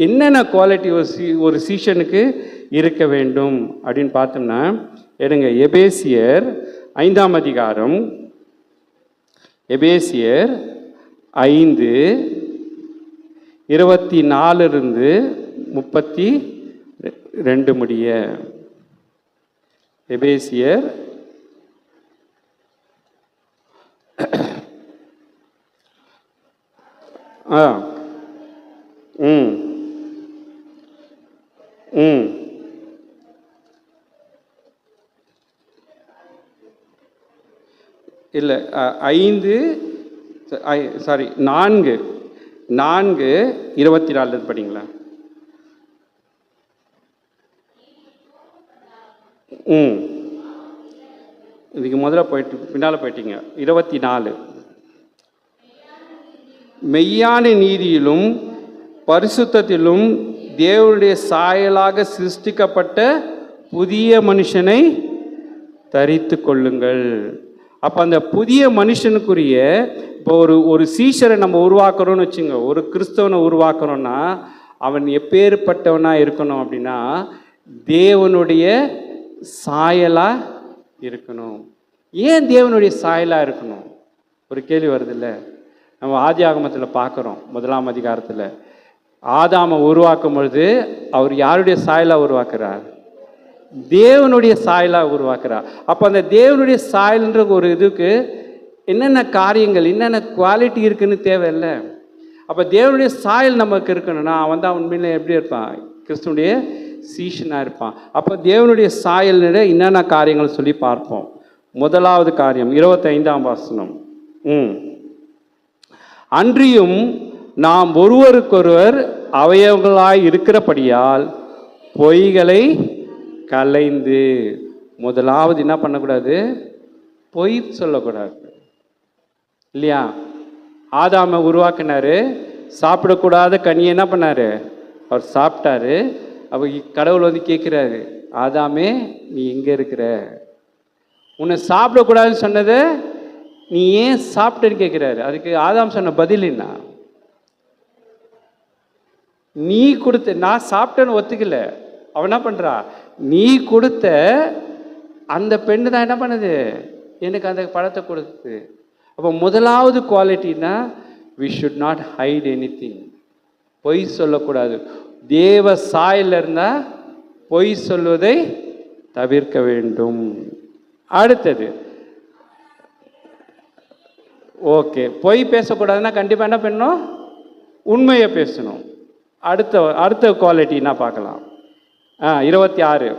[SPEAKER 1] என்னென்ன குவாலிட்டி ஒரு சீஷனுக்கு இருக்க வேண்டும் அப்படின்னு பார்த்தோம்னா, எடுங்க எபேசியர் 5ஆம் அதிகாரம், எபேசியர் 5:24-32 முடிய. எபேசியர் ம் ம் இல்லை 4:24 படிங்களா? ம் இதுக்கு முதல்ல போயிட்டு பின்னால் போயிட்டீங்க. 24 மெய்யான நீதியிலும் பரிசுத்தத்திலும் தேவனுடைய சாயலாக சிருஷ்டிக்கப்பட்ட புதிய மனுஷனை தரித்து கொள்ளுங்கள். அப்போ அந்த புதிய மனுஷனுக்குரிய இப்போ ஒரு சீஷரை நம்ம உருவாக்குறோன்னு வச்சுங்க, ஒரு கிறிஸ்தவனை உருவாக்குறோன்னா அவன் எப்பேற்பட்டவனாக இருக்கணும் அப்படின்னா தேவனுடைய சாயலாக இருக்கணும். ஏன் தேவனுடைய சாயலாக இருக்கணும்? ஒரு கேள்வி வருதில்ல. நம்ம ஆதி ஆகமத்தில் பார்க்குறோம், 1ஆம் அதிகாரத்தில் ஆதாமை உருவாக்கும் பொழுது அவர் யாருடைய சாயலாக உருவாக்குறார்? தேவனுடைய சாயலாக உருவாக்குறார். அப்போ அந்த தேவனுடைய சாயல்ன்ற ஒரு இதுக்கு என்னென்ன காரியங்கள், என்னென்ன குவாலிட்டி இருக்குன்னு தேவையில்லை. அப்போ தேவனுடைய சாயல் நமக்கு இருக்கணும்னா அவன் உண்மையில எப்படி இருப்பான்? கிறிஸ்துவனுடைய சீஷனாக இருப்பான். அப்போ தேவனுடைய சாயல்ன்ற என்னென்ன காரியங்கள் சொல்லி பார்ப்போம். முதலாவது காரியம் 25ஆம் வசனம். அன்றியும் நாம் ஒருவருக்கொருவர் அவயவங்களாய் இருக்கிறபடியால் பொய்களை கலைந்து. முதலாவது என்ன பண்ணக்கூடாது? பொய் சொல்லக்கூடாது இல்லையா? ஆதாமை உருவாக்கினாரு, சாப்பிடக்கூடாத கனியை என்ன பண்ணாரு? அவர் சாப்பிட்டாரு. அப்போ கடவுள் கேட்குறாரு, ஆதாமே நீ எங்கே இருக்கிற? உன்னை சாப்பிடக்கூடாதுன்னு சொன்னதை நீ ஏன் சாப்பிட்டேன்னு கேட்குறாரு. அதுக்கு ஆதாம் சொன்ன பதில் என்ன? நீ கொடுத்த, நான் சாப்பிட்டேன்னு ஒத்துக்கல. அவன் என்ன பண்ணுறா? நீ கொடுத்த அந்த பெண்ணு தான் என்ன பண்ணுது? எனக்கு அந்த பழத்தை கொடுத்து. அப்போ முதலாவது குவாலிட்டினா we should not hide anything. பொய் சொல்லக்கூடாது. தேவ சாயல்ல இருந்தால் பொய் சொல்வதை தவிர்க்க வேண்டும். அடுத்தது, ஓகே, பொய் பேசக்கூடாதுன்னா கண்டிப்பாக என்ன பண்ணணும்? உண்மையை பேசணும். அடுத்த குவாலிட்டி என்ன பார்க்கலாம்? 26.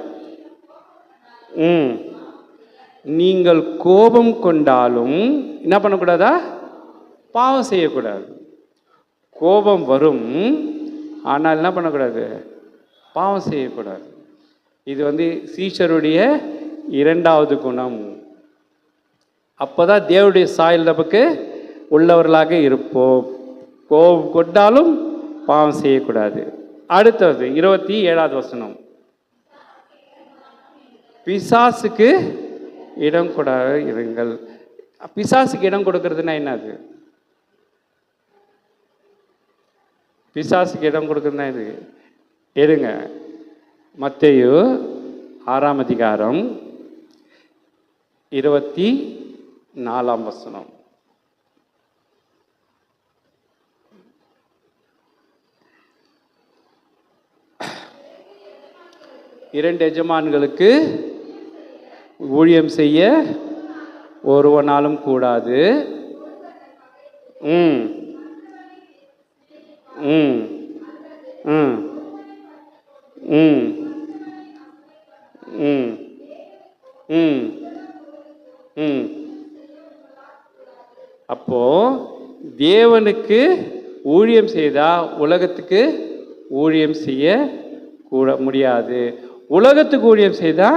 [SPEAKER 1] நீங்கள் கோபம் கொண்டாலும் என்ன பண்ணக்கூடாதா? பாவம் செய்யக்கூடாது. கோபம் வரும், ஆனால் என்ன பண்ணக்கூடாது? பாவம் செய்யக்கூடாது. இது சீஷருடைய 2வது குணம். அப்போதான் தேவனுடைய சாயல் நமக்கு உள்ளவர்களாக இருப்போம். கோபம் கொண்டாலும் பாவம் செய்யக்கூடாது. அடுத்தது 27வது வசனம். பிசாசுக்கு இடம் கொடாத இருங்கள். பிசாசுக்கு இடம் கொடுக்கறதுன்னா என்னது? பிசாசுக்கு இடம் கொடுக்கறதுனா இது எடுங்க. மத்தேயு 6ஆம் அதிகாரம் 24ஆம் வசனம். இரண்டு எஜமான்களுக்கு ஊழியம் செய்ய ஒருவனாலும் கூடாது. ம் ம் ம் ம் ம் ம் ம் அப்போ தேவனுக்கு ஊழியம் செய்தா உலகத்துக்கு ஊழியம் செய்ய கூட முடியாது. உலகத்துக்கு ஊழியம் செய்தா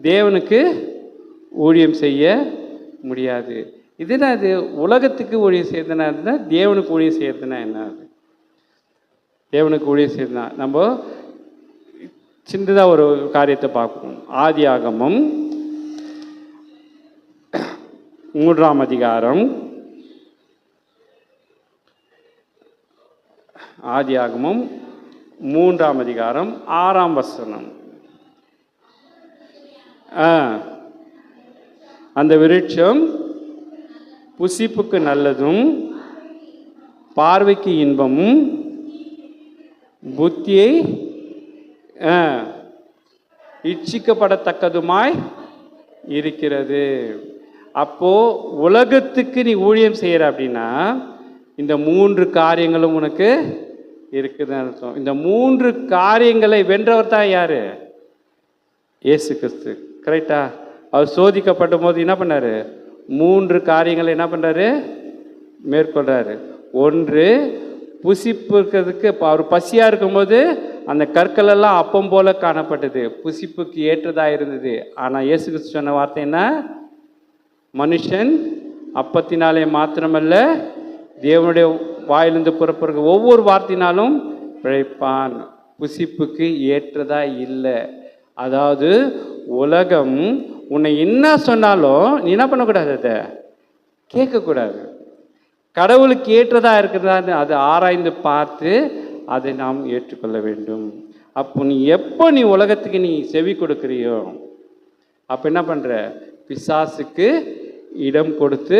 [SPEAKER 1] தேவனுக்கு ஊழியம் செய்ய முடியாது. இதுனா அது உலகத்துக்கு ஊழியம் செய்யறதுனா இருந்தால் தேவனுக்கு ஊழியம் செய்யறதுனா என்ன? அது தேவனுக்கு ஊழியம் செய்யறதுனா நம்ம சின்னதாக ஒரு காரியத்தை பார்ப்போம். ஆதியாகமம் 3ஆம் அதிகாரம். ஆதியாகமம் 3ஆம் அதிகாரம் 6ஆம் வசனம். அந்த விருட்சம் புசிப்புக்கு நல்லதும் பார்வைக்கு இன்பமும் புத்தியை இச்சிக்கப்படத்தக்கதுமாய் இருக்கிறது. அப்போ உலகத்துக்கு நீ ஊழியம் செய்யற அப்படின்னா இந்த 3 காரியங்களும் உனக்கு இருக்குதுன்னு அர்த்தம். இந்த 3 காரியங்களை வென்றவர் தான் யாரு? இயேசு கிறிஸ்து. கரெக்டா? அவர் சோதிக்கப்பட்ட போது என்ன பண்ணாரு? 3 காரியங்களை என்ன பண்றாரு? மேற்கொள்றாரு. ஒன்று, புசிப்பு இருக்கிறதுக்கு அவர் பசியா இருக்கும்போது அந்த கற்கள் எல்லாம் அப்பம் போல காணப்பட்டது, புசிப்புக்கு ஏற்றதா இருந்தது. ஆனா இயேசு கிறிஸ்து சொன்ன வார்த்தை என்ன? மனுஷன் அப்பத்தினாலே மாத்திரமல்ல தேவனுடைய வாயிலிருந்து புறப்படுற ஒவ்வொரு வார்த்தையினாலும் பிழைப்பான். புசிப்புக்கு ஏற்றதா இல்லை. அதாவது உலகம் உன்னை என்ன சொன்னாலும் நீ என்ன பண்ணக்கூடாது? அதை கேட்கக்கூடாது. கடவுளுக்கு ஏற்றதா இருக்கிறதா அதை ஆராய்ந்து பார்த்து அதை நாம் ஏற்றுக்கொள்ள வேண்டும். அப்போ நீ எப்போ நீ உலகத்துக்கு நீ செவி கொடுக்குறியோ அப்போ என்ன பண்ணுற? பிசாசுக்கு இடம் கொடுத்து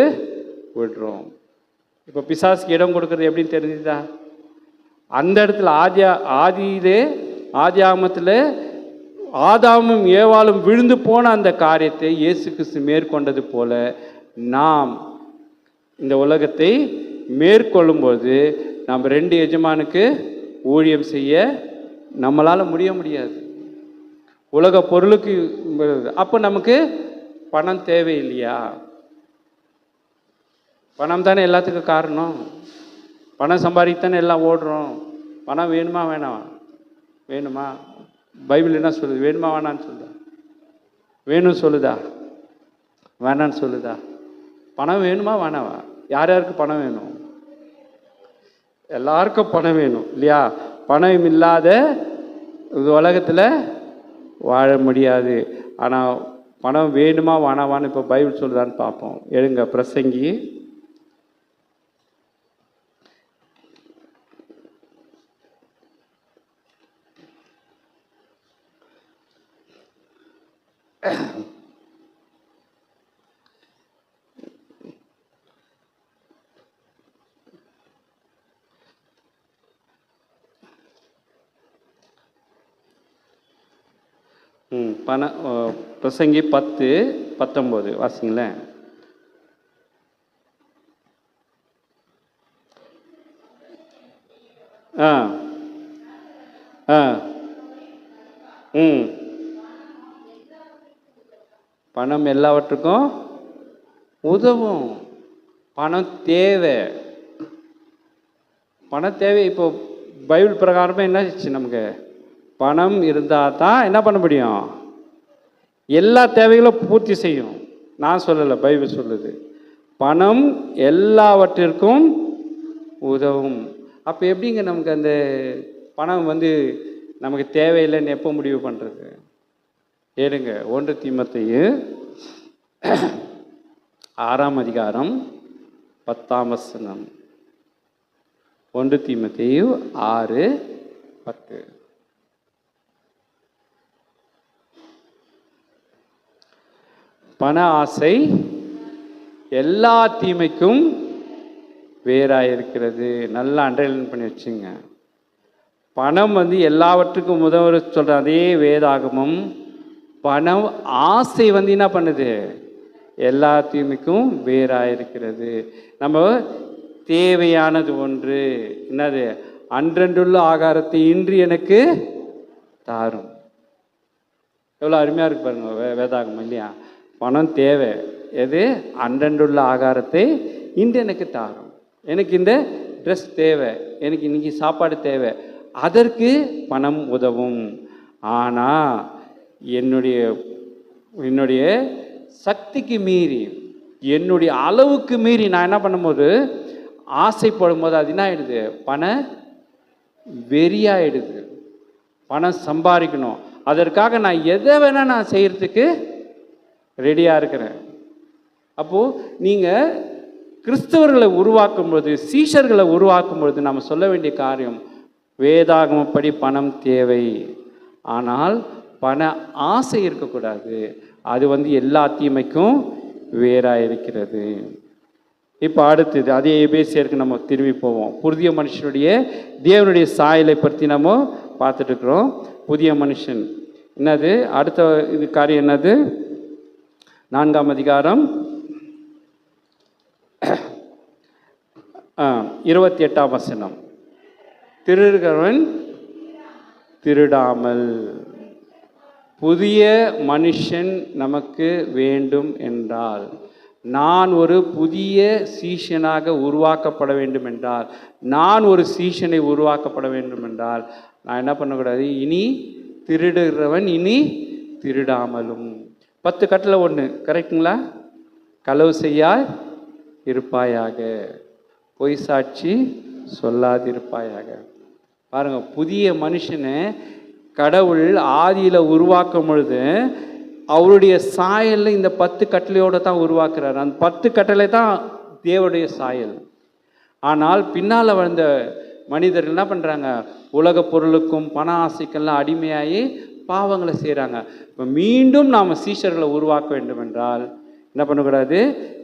[SPEAKER 1] விடுறோம். இப்போ பிசாசுக்கு இடம் கொடுக்கறது எப்படின்னு தெரிஞ்சுதா? அந்த இடத்துல ஆதி ஆகமத்தில் ஆதாமும் ஏவாளும் விழுந்து போன அந்த காரியத்தை இயேசு கிறிஸ்து மேற்கொண்டது போல நாம் இந்த உலகத்தை மேற்கொள்ளும்போது நாம் 2 எஜமானுக்கு ஊழியம் செய்ய நம்மளால் முடியாது. உலக பொருளுக்கு அப்போ நமக்கு பணம் தேவையில்லையா? பணம் தானே எல்லாத்துக்கும் காரணம். பணம் சம்பாதித்தானே எல்லாம் ஓடுறோம். பணம் வேணுமா வேணாம்? வேணுமா? பைபிள் என்ன சொல்லுது? வேணுமா வேணான்னு சொல்லுதா? வேணும்னு சொல்லுதா? வேணான்னு சொல்லுதா? பணம் வேணுமா வேணாவா? யார் யாருக்கு பணம் வேணும்? எல்லாருக்கும் பணம் வேணும் இல்லையா? பணம் இல்லாத உலகத்தில் வாழ முடியாது. ஆனால் பணம் வேணுமா வேணாவான்னு இப்போ பைபிள் சொல்லுதான்னு பார்ப்போம். எழுங்க, பிரசங்கி
[SPEAKER 2] 3
[SPEAKER 1] பிரசங்கி 10:19 வாசிங்களேன். ஆ ஆ பணம் எல்லாவற்றுக்கும் உதவும். பணம் தேவை. இப்போ பைபிள் பிரகாரமே என்னாச்சு, நமக்கு பணம் இருந்தால் தான் என்ன பண்ண முடியும், எல்லா தேவைகளும் பூர்த்தி செய்யும். நான் சொல்லலை, பைபிள் சொல்லுது. பணம் எல்லாவற்றிற்கும் உதவும். அப்போ எப்படிங்க நமக்கு அந்த பணம் நமக்கு தேவையில்லைன்னு எப்போ முடிவு பண்ணுறது? ஏடுங்க 1 தீமோத்தேயு 6:10. 1 தீமோத்தேயு 6:10. பண ஆசை எல்லா தீமைக்கும் வேறாயிருக்கிறது. நல்லா அண்டர்லைன் பண்ணி வச்சுங்க. பணம் எல்லாவற்றுக்கும் உதவ சொல்கிற அதே வேதாகமும், பணம் ஆசை என்ன பண்ணுது, எல்லா தீமைக்கும் வேறாயிருக்கிறது. நம்ம தேவையானது ஒன்று என்னது, அன்றன்றுள்ள ஆகாரத்தை இன்று எனக்கு தாரும். எவ்வளோ அருமையாக இருக்கு பாருங்க வேதாகமம் இல்லையா? பணம் தேவை. எது? அன்றன்றுள்ள ஆகாரத்தை இன்று எனக்கு தாரும். எனக்கு இந்த ட்ரெஸ் தேவை, எனக்கு இன்னைக்கு சாப்பாடு தேவை, அதற்கு பணம் உதவும். ஆனால் என்னுடைய சக்திக்கு மீறி, என்னுடைய அளவுக்கு மீறி நான் என்ன பண்ணும்போது, ஆசைப்படும் போது அது என்ன ஆகிடுது, பண வெறியாயிடுது. பணம் சம்பாதிக்கணும், அதற்காக நான் எதை வேணால் நான் செய்கிறதுக்கு ரெடியாக இருக்கிறேன். அப்போது நீங்கள் கிறிஸ்தவர்களை உருவாக்கும் பொழுது, சீஷர்களை உருவாக்கும் பொழுது நம்ம சொல்ல வேண்டிய காரியம், வேதாகமப்படி பணம் தேவை, ஆனால் பண ஆசை இருக்கக்கூடாது. அது எல்லா தீமைக்கும் வேறாக இருக்கிறது. இப்போ அடுத்தது அதே எபேசியருக்கு நம்ம திரும்பி போவோம். புதிய மனுஷனுடைய தேவனுடைய சாயலை பற்றி நம்ம பார்த்துட்டு இருக்கிறோம். புதிய மனுஷன் என்னது, அடுத்த இது காரியம் என்னது, 4ஆம் அதிகாரம் 28ஆம் வசனம். திருடுகிறவன் திருடாமல். புதிய மனுஷன் நமக்கு வேண்டும் என்றால், நான் ஒரு புதிய சீஷனாக உருவாக்கப்பட வேண்டும் என்றால், நான் ஒரு சீஷனை உருவாக்கப்பட வேண்டும் என்றால் நான் என்ன பண்ணக்கூடாது, இனி திருடுகிறவன் இனி திருடாமலும். 10 கட்டளை 1 கரெக்டுங்களா? களவு செய்யாய் இருப்பாயாக, பொய் சாட்சி சொல்லாதிருப்பாயாக. பாருங்க, புதிய மனுஷனை கடவுள் ஆதியில் உருவாக்கும் பொழுது அவருடைய சாயலில் இந்த 10 கட்டளையோடு தான் உருவாக்குறாரு. அந்த 10 கட்டளை தான் தேவனுடைய சாயல். ஆனால் பின்னால் வந்த மனிதர்கள் என்ன பண்ணுறாங்க, உலக பொருளுக்கும் பண ஆசைக்கெல்லாம் அடிமையாகி பாவங்களை செய்கிறாங்க. இப்போ மீண்டும் நாம் சீஷர்களை உருவாக்க வேண்டும் என்றால் என்ன பண்ணக்கூடாது,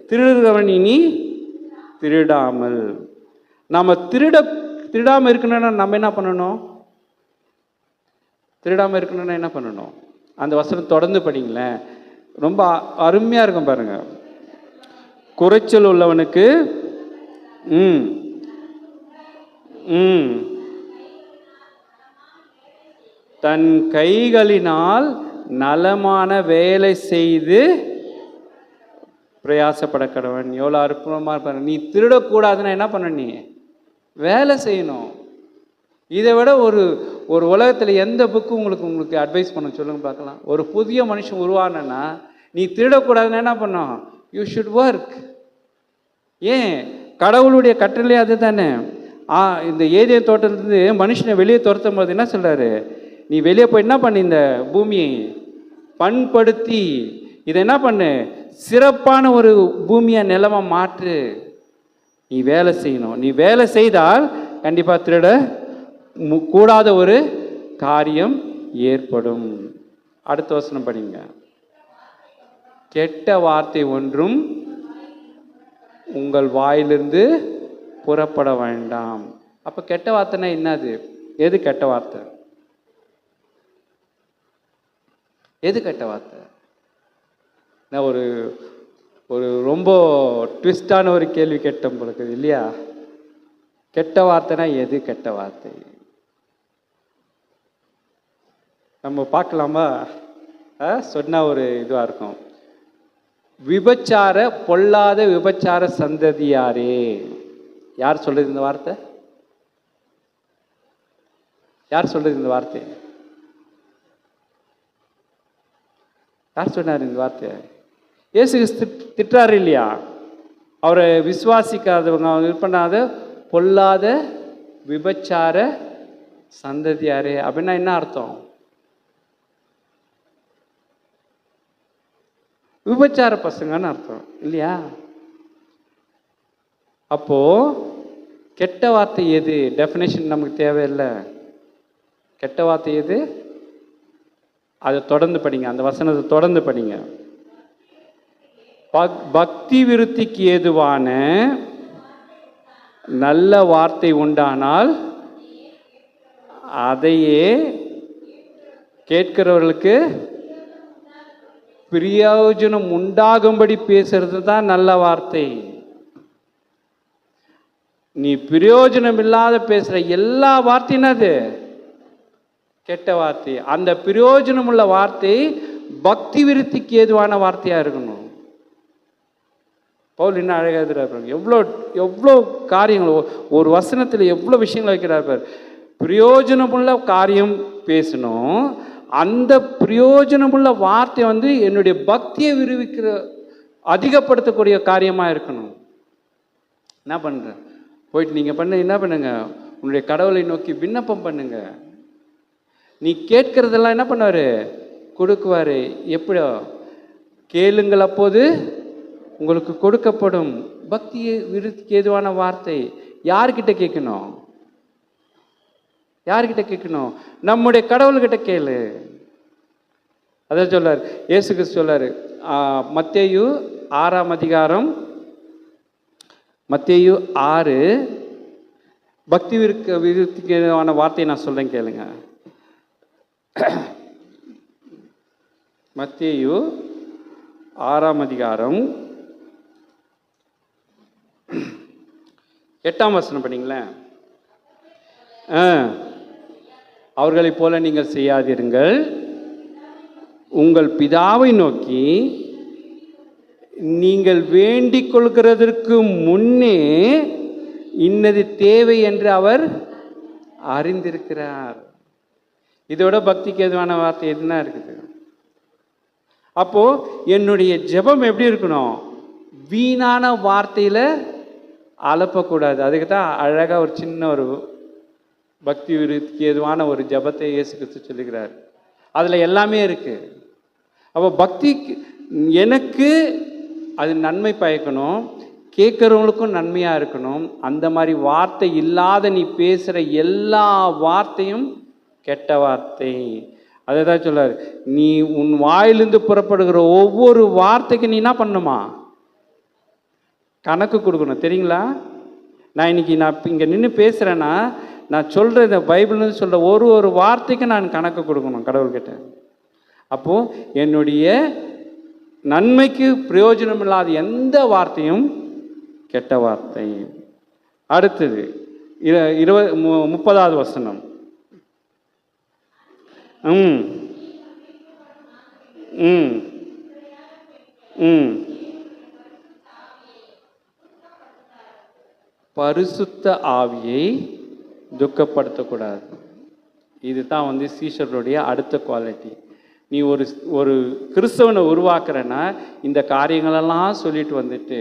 [SPEAKER 1] திருடுறவன் இனி திருடாமல். நாம் திருடாமல் இருக்கணும்னா நம்ம என்ன பண்ணணும், திருடாமல் இருக்கணும்னா என்ன பண்ணணும், அந்த வசனம் தொடர்ந்து படிங்களேன், ரொம்ப அருமையாக இருக்கும் பாருங்க. குறைச்சல் உள்ளவனுக்கு தன் கைகளினால் நலமான வேலை செய்து பிரயாசப்பட கடவன். எவ்வளோ அற்புதமாக இருப்பாரு. நீ திருடக்கூடாதுன்னா என்ன பண்ண, நீ வேலை செய்யணும். இதை விட ஒரு உலகத்தில் எந்த புக்கு உங்களுக்கு அட்வைஸ் பண்ண சொல்லுங்க பார்க்கலாம். ஒரு புதிய மனுஷன் உருவானா நீ திருடக்கூடாதுன்னா என்ன பண்ணும், யூ ஷுட் ஒர்க். ஏன், கடவுளுடைய கட்டளை அது தானே. இந்த ஏதேன் தோட்டத்திலிருந்து மனுஷனை வெளியே துரத்தும் போது என்ன சொல்கிறாரு, நீ வெளியே போய் என்ன பண்ணு, இந்த பூமியை பண்படுத்தி இதை என்ன பண்ணு, சிறப்பான ஒரு பூமியை நிலமாக மாற்று. நீ வேலை செய்யணும். நீ வேலை செய்தால் கண்டிப்பாக திருட கூடாத ஒரு காரியம் ஏற்படும். அடுத்த வசனம் படிங்க. கெட்ட வார்த்தை ஒன்றும் உங்கள் வாயிலிருந்து புறப்பட வேண்டாம். அப்போ கெட்ட வார்த்தைனா என்னது, எது கெட்ட வார்த்தை? எது கெட்ட வார்த்தை? நான் ஒரு ஒரு ரொம்ப ட்விஸ்டான ஒரு கேள்வி கேட்டேன் உங்களுக்கு இல்லையா? கெட்ட வார்த்தைனா எது கெட்ட வார்த்தை? நம்ம பார்க்கலாமா? சொன்னால் ஒரு இதுவாக இருக்கும். விபச்சார பொல்லாத விபச்சார சந்ததியாரே. யார் சொல்றது இந்த வார்த்தை? யார் சொல்றது இந்த வார்த்தை? யார் சொன்னார் இந்த வார்த்தை? இயேசு திட்டுறாரு இல்லையா? அவரை விசுவாசிக்காதவங்க, அவங்க இது பண்ணாத பொல்லாத விபச்சார சந்ததியாரே அப்படின்னா என்ன அர்த்தம்? விபச்சார பசங்கன்னு அர்த்தம் இல்லையா? அப்போ கெட்ட வார்த்தை எது? டெஃபினேஷன் நமக்கு தேவையில்லை. கெட்ட வார்த்தை எது? அதை தொடர்ந்து படிங்க, அந்த வசனத்தை தொடர்ந்து படிங்க. பக்தி விருத்திக்கு ஏதுவான நல்ல வார்த்தை உண்டானால் அதையே கேட்கிறவர்களுக்கு பிரயோஜனம் உண்டாகும்படி பேசுறது தான் நல்ல வார்த்தை. நீ பிரயோஜனம் இல்லாத பேசுற எல்லா வார்த்தையும் அது கெட்ட வார்த்தை. அந்த பிரயோஜனம் உள்ள வார்த்தை பக்தி விருத்திக்கு ஏதுவான வார்த்தையா இருக்கணும். பவுல் என்ன அழகா இருக்கிறார், எவ்வளோ எவ்வளோ காரியங்கள் ஒரு வசனத்தில் எவ்வளோ விஷயங்கள் வைக்கிறார். பிரயோஜனமுள்ள காரியம் பேசணும். அந்த பிரயோஜனமுள்ள வார்த்தை என்னுடைய பக்தியை விரிவிக்கிற அதிகப்படுத்தக்கூடிய காரியமாக இருக்கணும். என்ன பண்ணுற? போயிட்டு நீங்கள் என்ன பண்ணுங்க, உன்னுடைய கடவுளை நோக்கி விண்ணப்பம் பண்ணுங்க. நீ கேட்கறதெல்லாம் என்ன பண்ணுவார்? கொடுக்குவார். எப்படியோ கேளுங்கள் அப்போது உங்களுக்கு கொடுக்கப்படும். பக்தியை விருத்திக்கு ஏதுவான வார்த்தை யார்கிட்ட கேட்கணும்? யார்கிட்ட கேட்கணும்? நம்முடைய கடவுள்கிட்ட கேளு. அதான் சொல்லார் இயேசு கிறிஸ்து சொல்லாரு, மத்தேயு 6ஆம் அதிகாரம், மத்தேயு 6 பக்தி விருத்திக்கு ஏதுவான வார்த்தையை நான் சொல்றேன் கேளுங்க. மத்தேயு 6ஆம் அதிகாரம் 8ஆம் வசனம் படிங்களேன். அவர்களைப் போல நீங்கள் செய்யாதிருங்கள், உங்கள் பிதாவை நோக்கி நீங்கள் வேண்டிக் கொள்கிறதற்கு முன்னே இன்னது தேவை என்று அவர் அறிந்திருக்கிறார். இதோட பக்திக்கு எதுவான வார்த்தை எதுனா இருக்குது? அப்போ என்னுடைய ஜெபம் எப்படி இருக்கணும்? வீணான வார்த்தையில அலப்பக்கூடாது. அதுக்கு தான் அழகா ஒரு சின்ன ஒரு பக்தி விருத்திக்கு ஏதுவான ஒரு ஜெபத்தை இயேசு கிறிஸ்து சொல்லுகிறார். அதுல எல்லாமே இருக்கு. அப்போ பக்தி எனக்கு அது நன்மை பயக்கணும், கேட்குறவங்களுக்கும் நன்மையா இருக்கணும். அந்த மாதிரி வார்த்தை இல்லாத நீ பேசுற எல்லா வார்த்தையும் கெட்ட வார்த்தை. அதை தான் சொல்றாரு, நீ உன் வாயிலிருந்து புறப்படுகிற ஒவ்வொரு வார்த்தைக்கு நீ என்ன பண்ணுமா? கணக்கு கொடுக்கணும். தெரியுங்களா? நான் இன்னைக்கு இங்கே நின்று பேசுகிறேன்னா, நான் சொல்கிற இந்த பைபிள்னு சொல்கிற ஒரு வார்த்தைக்கு நான் கணக்கு கொடுக்கணும் கடவுள்கிட்ட. அப்போது என்னுடைய நன்மைக்கு பிரயோஜனம் இல்லாத எந்த வார்த்தையும் கெட்ட வார்த்தை. அடுத்தது 30வது வசனம். பரிசுத்த ஆவியை துக்கப்படுத்தக்கூடாது. இதுதான் சீஷருடைய அடுத்த குவாலிட்டி. நீ ஒரு கிறிஸ்தவனை உருவாக்குறன்னா இந்த காரியங்களெல்லாம் சொல்லிட்டு வந்துட்டு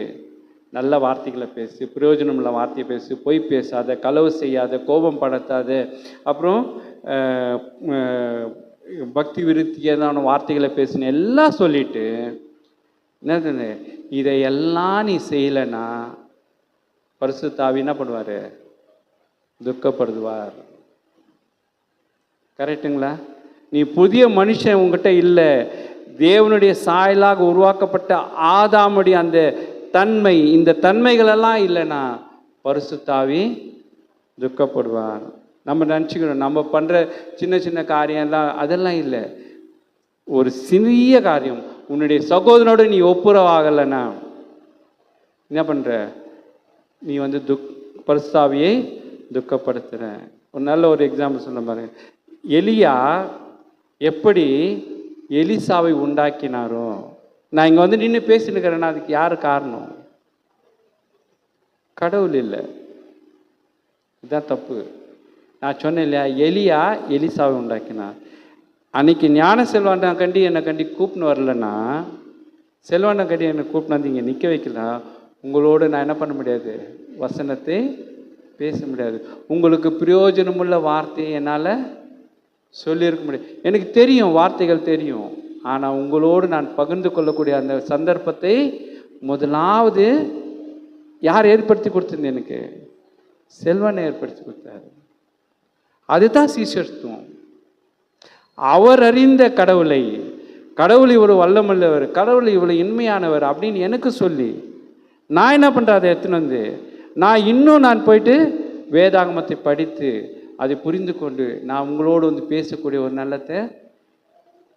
[SPEAKER 1] நல்ல வார்த்தைகளை பேசு, பிரயோஜனம் உள்ள வார்த்தையை பேசு, பொய் பேசாத, களவு செய்யாத, கோபம் படுத்தாத, அப்புறம் பக்தி விருத்தியான வார்த்தைகளை பேசுன்னு எல்லாம் சொல்லிட்டு என்னது, இதையெல்லாம் நீ செய்யலைன்னா பரிசுத்த ஆவி என்ன பண்ணுவார்? துக்கப்படுத்துவார். கரெக்டுங்களா? நீ புதிய மனுஷன் உங்ககிட்ட இல்லை. தேவனுடைய சாயலாக உருவாக்கப்பட்ட ஆதாமுடைய அந்த தன்மை, இந்த தன்மைகளெல்லாம் இல்லைன்னா பரிசுத்த ஆவி துக்கப்படுவார். நம்ம நினச்சிக்கணும் நம்ம பண்ணுற சின்ன சின்ன காரியம்லாம் அதெல்லாம் இல்லை. ஒரு சிறிய காரியம், உன்னுடைய சகோதரனோடு நீ ஒப்புரவாகலைன்னா என்ன பண்ணுற? நீ வந்து பரிசுத்தாவியை துக்கப்படுத்துகிற. ஒரு நல்ல ஒரு எக்ஸாம்பிள் சொல்ல பாருங்க. எலியா எப்படி எலிசாவை உண்டாக்கினாரோ, நான் இங்கே வந்து நின்று பேசினுக்கிறேன்னா அதுக்கு யார் காரணம்? கடவுள் இல்லை. இதுதான் தப்பு. நான் சொன்னேன் இல்லையா, எலியா எலிசாவை உண்டாக்கினார். அன்னைக்கு ஞான செல்வாண்டா கண்டி என்னை கண்டி கூப்பின்னு வரலன்னா, செல்வாண்டா கண்டி என்னை கூப்பின்னு வந்து இங்கே நிற்க வைக்கலாம், உங்களோடு நான் என்ன பண்ண முடியாது? வசனத்தை பேச முடியாது. உங்களுக்கு பிரயோஜனமுள்ள வார்த்தையை என்னால் சொல்லியிருக்க முடியாது. எனக்கு தெரியும், வார்த்தைகள் தெரியும். ஆனால் உங்களோடு நான் பகிர்ந்து கொள்ளக்கூடிய அந்த சந்தர்ப்பத்தை முதலாவது யார் ஏற்படுத்தி கொடுத்தது? எனக்கு செல்வனை ஏற்படுத்தி கொடுத்தாரு. அதுதான் சீஷத்துவம். அவர் அறிந்த கடவுளை, கடவுள் இவ்வளவு வல்லமுள்ளவர், கடவுள் இவ்வளவு இன்மையானவர் அப்படின்னு எனக்கு சொல்லி நான் என்ன பண்ணுறேன்? அதை எடுத்துன்னு வந்து நான் போயிட்டு வேதாகமத்தை படித்து அதை புரிந்து கொண்டு நான் உங்களோடு வந்து பேசக்கூடிய ஒரு நல்லத்தை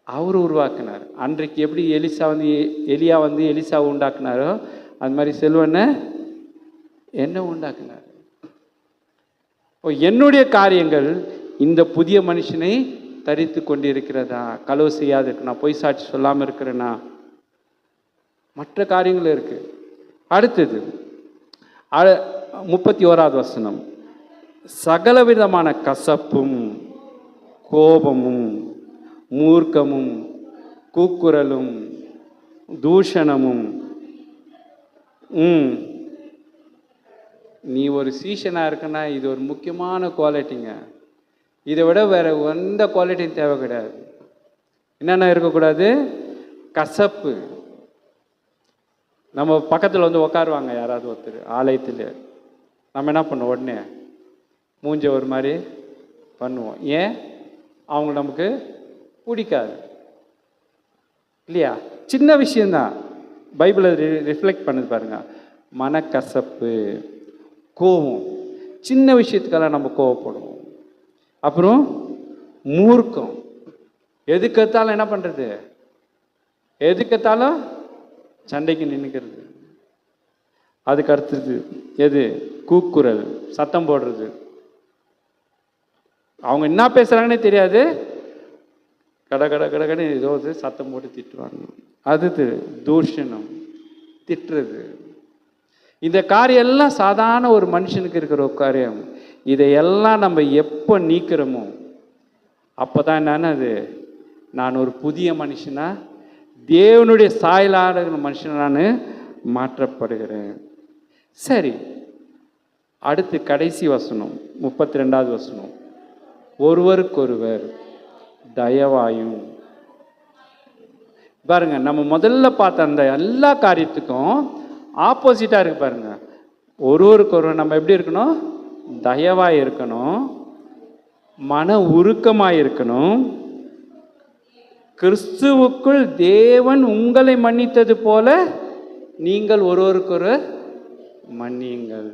[SPEAKER 1] அவர் உருவாக்கினார். அன்றைக்கு எப்படி எலியா வந்து எலிசாவை உண்டாக்குனாரோ அது மாதிரி செல்வனை என்ன உண்டாக்குனார். என்னுடைய காரியங்கள் இந்த புதிய மனுஷனை தரித்து கொண்டு இருக்கிறதா? களவு செய்யாது இருக்கு, நான் பொய் சாட்சி சொல்லாமல் இருக்கிறேன்னா, மற்ற காரியங்கள் இருக்கு. அடுத்தது 31வது வசனம், சகலவிதமான கசப்பும் கோபமும் மூர்க்கமும் கூக்குரலும் தூஷணமும். நீ ஒரு சீஷனாக இருக்குன்னா இது ஒரு முக்கியமான குவாலிட்டிங்க. இதை விட வேற எந்த குவாலிட்டியும் தேவை கிடையாது. என்னென்ன இருக்கக்கூடாது? கசப்பு. நம்ம பக்கத்தில் வந்து உட்காருவாங்க யாராவது ஒருத்தர் ஆலயத்தில், நம்ம என்ன பண்ணுவோம்? உடனே மூஞ்ச ஒரு மாதிரி பண்ணுவோம். ஏன்? அவங்க நமக்கு பிடிக்காது இல்லையா? சின்ன விஷயந்தான், பைபிளை ரிஃப்ளெக்ட் பண்ணது பாருங்க. மனக்கசப்பு, கோபம், சின்ன விஷயத்துக்கெல்லாம் நம்ம கோவப்படுவோம். அப்புறம் மூர்க்கம், எதுக்கத்தாலும் என்ன பண்ணுறது? எதுக்கத்தாலும் சண்டைக்கு நின்றுக்கிறது. அதுக்கு அடுத்தது எது? கூக்குரல், சத்தம் போடுறது. அவங்க என்ன பேசுகிறாங்கன்னே தெரியாது, கடகடன்னு ஏதோ சத்தம் போட்டு திட்டுவாங்க. அது தூஷணம், திட்டுறது. இந்த காரியம் எல்லாம் சாதாரண ஒரு மனுஷனுக்கு இருக்கிற ஒரு காரியம். இதையெல்லாம் நம்ம எப்போ நீக்கிறோமோ அப்போ தான் என்னன்னா அது நான் ஒரு புதிய மனுஷனா, தேவனுடைய சாயலான மனுஷனை நான் மாற்றப்படுகிறேன். சரி, அடுத்து கடைசி வசனம் 32வது வசனம், ஒருவருக்கொருவர் தயவாயும். பாருங்க, நம்ம முதல்ல பார்த்த அந்த எல்லா காரியத்துக்கும் ஆப்போசிட்டாக இருக்கு பாருங்க. ஒருவருக்கொருவர் நம்ம எப்படி இருக்கணும்? தயவாக இருக்கணும், மன உருக்கமாக இருக்கணும். கிறிஸ்துவுக்குள் தேவன் உங்களை மன்னித்தது போல நீங்கள் ஒருவருக்கொரு மன்னியுங்கள்.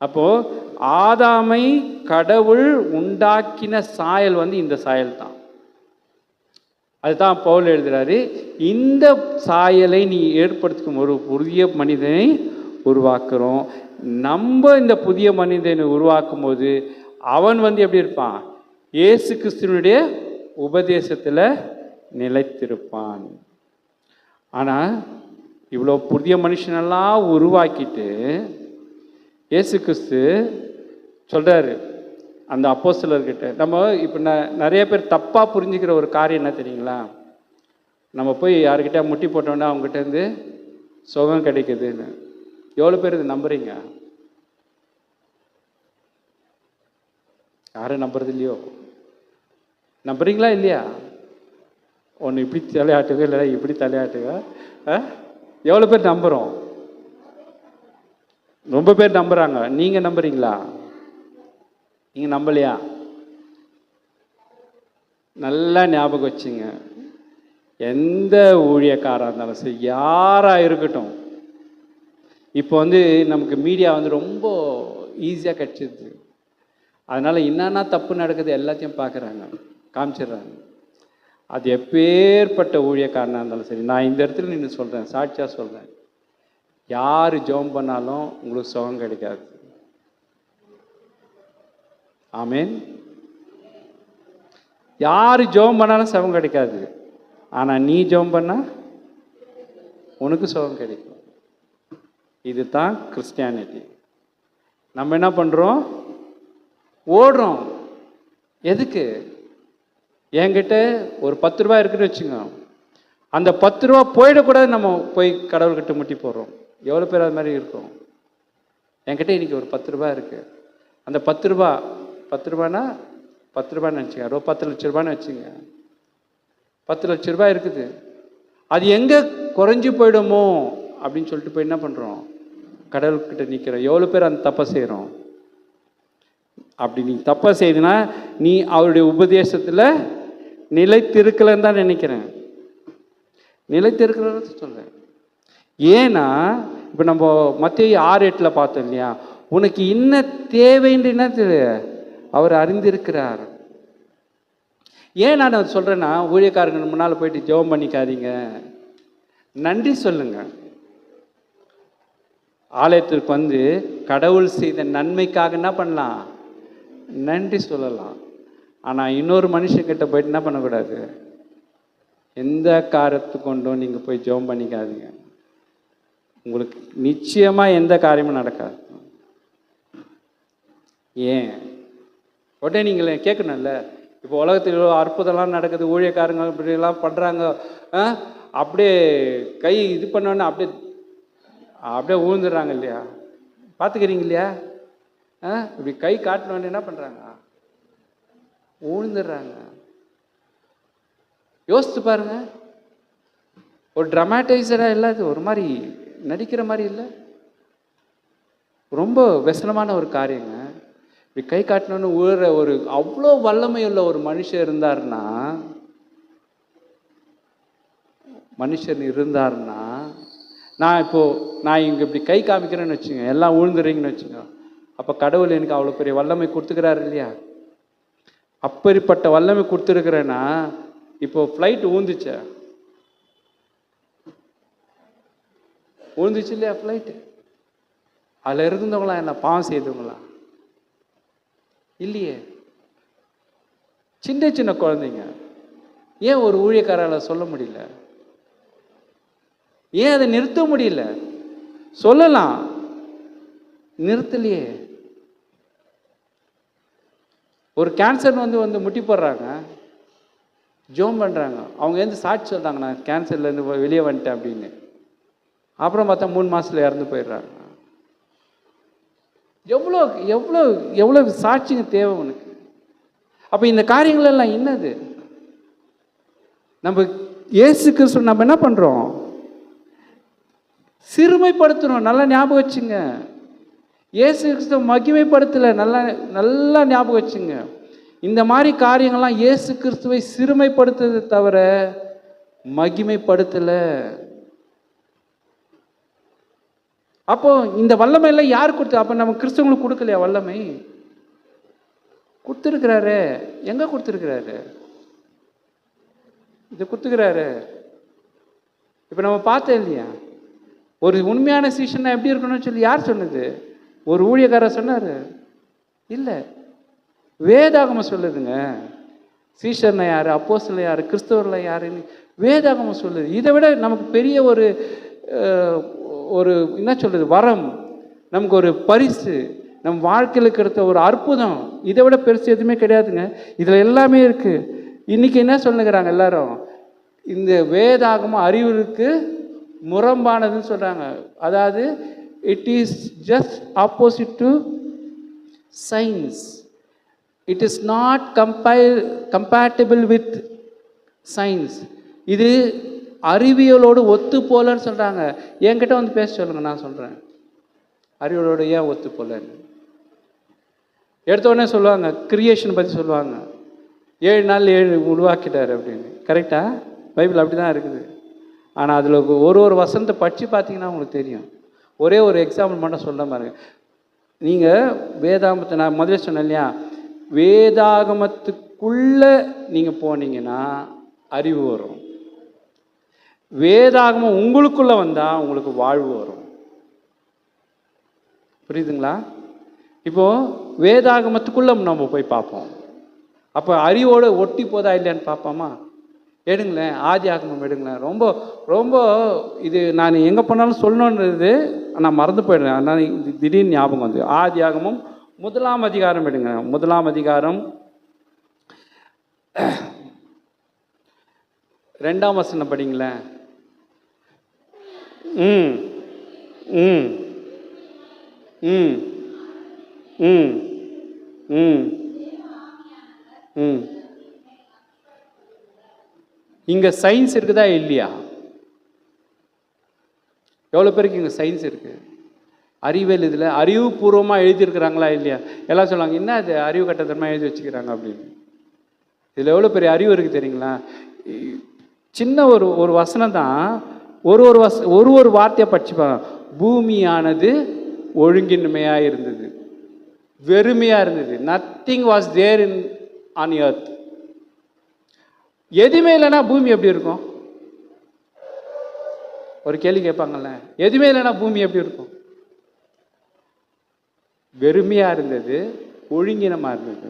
[SPEAKER 1] அப்போ ஆதாமை கடவுள் உண்டாக்கின சாயல் வந்து இந்த சாயல் தான். அதுதான் பவுல் எழுதுறாரு, இந்த சாயலை நீ ஏற்படுத்தும் ஒரு புதிய மனிதனை உருவாக்குறோம். நம்ம இந்த புதிய மனிதனை உருவாக்கும் போது அவன் வந்து எப்படி இருப்பான்? இயேசு கிறிஸ்துவனுடைய உபதேசத்தில் நிலைத்திருப்பான். ஆனால் இவ்வளோ புதிய மனுஷனெல்லாம் உருவாக்கிட்டு இயேசு கிறிஸ்து சொல்கிறாரு அந்த அப்போஸ்தலர்கிட்ட. நம்ம இப்போ நிறைய பேர் தப்பாக புரிஞ்சுக்கிற ஒரு காரியம் என்ன தெரியுங்களா? நம்ம போய் யாருக்கிட்ட முட்டி போட்டோன்னா அவங்ககிட்டேருந்து சுகம் கிடைக்குதுன்னு. எவ்வளோ பேர் இது நம்புறீங்க? யாரும் நம்புறது இல்லையோ? நம்புறீங்களா இல்லையா? ஒன்று இப்படி தலையாட்டுங்க, இல்லை இப்படி தலையாட்டுங்க. எவ்வளோ பேர் நம்புகிறோம்? ரொம்ப பேர் நம்புகிறாங்க. நீங்கள் நம்புறீங்களா? நீங்கள் நம்பலையா? நல்லா ஞாபகம் வச்சுங்க, எந்த ஊழியக்காராக இருந்தாலும் சரி, யாராக இருக்கட்டும், இப்போ வந்து நமக்கு மீடியா வந்து ரொம்ப ஈஸியாக கிடச்சிது. அதனால் என்னென்ன தப்பு நடக்குது எல்லாத்தையும் பார்க்குறாங்க, காமிச்சிடுறாங்க. அது எப்பேற்பட்ட ஊழியக்காரனாக இருந்தாலும் சரி. நான் இந்த இடத்துல நின்று சொல்கிறேன், சாட்சியாக சொல்கிறேன், யார் ஜெபம் பண்ணாலும் உங்களுக்கு சுகம் கிடைக்காது. ஆமேன். யார் ஜெபம் பண்ணாலும் சுகம் கிடைக்காது. ஆனால் நீ ஜெபம் பண்ணால் உனக்கு சுகம் கிடைக்கும். இதுதான் கிறிஸ்டியானிட்டி. நம்ம என்ன பண்ணுறோம்? ஓடுறோம். எதுக்கு? என்கிட்ட ஒரு 10 ரூபா இருக்குன்னு வச்சுங்க, அந்த 10 ரூபா போயிடக்கூடாது, நம்ம போய் கடவுள்கிட்ட முட்டி போடுறோம். எவ்வளோ பேர் அது மாதிரி இருக்கும்? என்கிட்ட இன்றைக்கி ஒரு 10 ரூபா இருக்குது, அந்த 10 ரூபான்னா 10 ரூபான்னு நினச்சிங்க, 10 லட்ச ரூபான்னு வச்சுங்க, 10 லட்ச ரூபாய் இருக்குது. அது எங்கே குறைஞ்சி போயிடுமோ அப்படின்னு சொல்லிட்டு போய் என்ன பண்ணுறோம்? கடவுள்கிட்ட நிற்கிறோம். எவ்வளோ பேர் அந்த தப்பை செய்கிறோம்? அப்படி நீ தப்பை செய்துனா நீ அவருடைய உபதேசத்தில் நிலைத்திருக்கலன்னு தான் நினைக்கிறேன். நிலைத்திருக்கலன்னு சொல்கிறேன். ஏன்னா இப்போ நம்ம மத்தேயு 6:8 பார்த்தோம் இல்லையா? உனக்கு என்ன தேவைன்னு என்ன அவர் அறிந்திருக்கிறார். ஏன் நான் அதை சொல்கிறேன்னா, ஊழியக்காரங்க முன்னால் போயிட்டு ஜெபம் பண்ணிக்காதீங்க, நன்றி சொல்லுங்க. ஆலயத்திற்கு வந்து கடவுள் செய்த நன்மைக்காக என்ன பண்ணலாம்? நன்றி சொல்லலாம். ஆனால் இன்னொரு மனுஷங்கிட்ட போயிட்டு என்ன பண்ணக்கூடாது? எந்த காரியத்தை கொண்டும் நீங்கள் போய் ஜெபம் பண்ணிக்காதீங்க. உங்களுக்கு நிச்சயமாக எந்த காரியமும் நடக்காது. ஏன்? உடனே நீங்கள் கேட்கணும்ல, இப்போ உலகத்தில் இவ்வளோ அற்புதம்லாம் நடக்குது, ஊழியக்காரங்க இப்படிலாம் பண்ணுறாங்க, அப்படியே கை இது பண்ணோன்னே அப்படியே ஊழ்ந்துடுறாங்க இல்லையா? பார்த்துக்கிறீங்க இல்லையா? இப்படி கை காட்டினோன்னு என்ன பண்ணுறாங்க? ஊழ்ந்துடுறாங்க. யோசித்து பாருங்க. ஒரு ட்ராமாட்டைசராக இல்லாது, ஒரு மாதிரி நடிக்கிற மாதிரி இல்லை, ரொம்ப விசனமான ஒரு காரியங்க. இப்படி கை காட்டினோன்னு ஊழற ஒரு அவ்வளோ வல்லமையுள்ள ஒரு மனுஷன் இருந்தாருன்னா நான் இங்கே இப்படி கை காமிக்கிறேன்னு வச்சுங்க, எல்லாம் ஊழ்ந்துறீங்கன்னு வச்சுங்க, அப்போ கடவுள் எனக்கு அவ்வளோ பெரிய வல்லமை கொடுத்துக்கிறாரு இல்லையா? அப்படிப்பட்ட வல்லமை கொடுத்துருக்குறேன்னா, இப்போ ஃப்ளைட் ஊழ்ந்துச்சு இல்லையா? ஃப்ளைட்டு அதில் இருந்தவங்களாம் என்ன பாவம் செய்தவங்களா? இல்லையே. சின்ன சின்ன குழந்தைங்க. ஏன் ஒரு ஊழியக்காரால் சொல்ல முடியல? ஏன் அதை நிறுத்த முடியல? சொல்லலாம், நிறுத்தலையே. ஒரு கேன்சர் வந்து முட்டி போடுறாங்க, ஜோம் பண்ணுறாங்க, அவங்க வந்து சாட்சி சொல்கிறாங்க, நான் கேன்சர்லேருந்து வெளியே வந்துட்டேன் அப்படின்னு. அப்புறம் பார்த்தா 3 மாதத்தில் இறந்து போயிடுறாங்க. எவ்வளோ எவ்வளோ எவ்வளோ சாட்சிங்க தேவை உனக்கு? அப்போ இந்த காரியங்கள் எல்லாம் என்னது? நம்ம இயேசு கிறிஸ்து நம்ம என்ன பண்ணுறோம்? சிறுமைப்படுத்துகிறோம். நல்லா ஞாபகம் வச்சுங்க. இயேசு கிறிஸ்துவ மகிமைப்படுத்தலை. நல்லா ஞாபகம் வச்சுங்க. இந்த மாதிரி காரியங்கள்லாம் இயேசு கிறிஸ்துவை சிறுமைப்படுத்துறதை தவிர மகிமைப்படுத்தலை. அப்போ இந்த வல்லமை எல்லாம் யார் கொடுத்து? அப்போ நம்ம கிறிஸ்தவங்களுக்கு கொடுக்கலையா வல்லமை? கொடுத்துருக்கிறாரு. எங்கே கொடுத்துருக்கிறாரு? இது கொடுத்துக்கிறாரு. இப்போ நம்ம பார்த்தோம் இல்லையா? ஒரு உண்மையான சீஷன்னா எப்படி இருக்கணும்னு சொல்லி யார் சொன்னது? ஒரு ஊழியக்காரர் சொன்னார்? இல்லை, வேதாகமம் சொல்லுதுங்க. சீஷர்னா யார், அப்போஸ்தலன் யார், கிறிஸ்தவர்கள் யாருன்னு வேதாகமம் சொல்லுது. இதை விட நமக்கு பெரிய ஒரு என்ன சொல்கிறது, வரம், நமக்கு ஒரு பரிசு, நம் வாழ்க்கையில் கிடைத்த ஒரு அற்புதம், இதை விட பெருசு எதுவுமே கிடையாதுங்க. இதில் எல்லாமே இருக்குது. இன்றைக்கி என்ன சொல்லுங்கிறாங்க எல்லாரும்? இந்த வேதாகமம் அறிவுக்கு முரம்பானதுன்னு சொல்கிறாங்க. அதாவது it is just opposite to science. It is not compatible with science. இது அறிவியலோடு ஒத்து போலன்னு சொல்கிறாங்க. என்கிட்ட வந்து பேச சொல்லுங்கள், நான் சொல்கிறேன் அறிவியலோடு ஏன் ஒத்து போலன்னு. எடுத்தோடனே சொல்லுவாங்க, கிரியேஷன் பற்றி சொல்லுவாங்க, 7 நாள் 7 உருவாக்கிட்டார் அப்படின்னு. கரெக்டாக? பைபிள் அப்படி தான் இருக்குது. ஆனால் அதில் ஒரு வசனத்தை படித்து பார்த்தீங்கன்னா உங்களுக்கு தெரியும். ஒரே ஒரு எக்ஸாம்பிள் மட்டும் சொல்ல பாருங்க. நீங்கள் வேதாகமத்தை, நான் முதல்ல சொன்னேன் இல்லையா, வேதாகமத்துக்குள்ளே நீங்கள் போனீங்கன்னா அறிவு வரும். வேதாகமம் உங்களுக்குள்ள வந்தால் உங்களுக்கு வாழ்வு வரும். புரியுதுங்களா? இப்போ வேதாகமத்துக்குள்ள நம்ம போய் பார்ப்போம். அப்போ அறிவோடு ஒட்டி போதா இல்லையான்னு பார்ப்போமா? எடுங்களேன், ஆதி ஆகமம் எடுங்களேன். ரொம்ப ரொம்ப இது நான் எங்கே போனாலும் சொல்லணுன்றது நான் மறந்து போயிடுறேன். அதனால் திடீர்னு ஞாபகம் வந்து ஆதி ஆகமம் 1ஆம் அதிகாரம் எடுங்க. 1ஆம் அதிகாரம் 2ஆம் வசனம் படிங்களேன். ம் ம் ம் ம் ம் ம் இங்கே சயின்ஸ் இருக்குதா இல்லையா? எவ்வளோ பேருக்கு இங்கே சயின்ஸ் இருக்குது? அறிவியல் இதில் அறிவுபூர்வமாக எழுதியிருக்கிறாங்களா இல்லையா? எல்லாம் சொல்லுவாங்க, என்ன அது அறிவு கட்டத்தனமாக எழுதி வச்சுக்கிறாங்க அப்படின்னு. இதில் எவ்வளோ பெரிய அறிவு இருக்குது தெரியுங்களா? சின்ன ஒரு வசனம் தான். ஒரு வார்த்தையை படிச்சுப்பாங்க. பூமியானது ஒழுங்கின்மையாக இருந்தது, வெறுமையாக இருந்தது. Nothing was there in on earth. எதுவுமே இல்லைன்னா பூமி எப்படி இருக்கும்? ஒரு கேள்வி கேட்பாங்கல்ல, எதுவுமே இல்லைன்னா பூமி எப்படி இருக்கும்? வெறுமையாக இருந்தது, ஒழுங்கினமாக இருந்தது.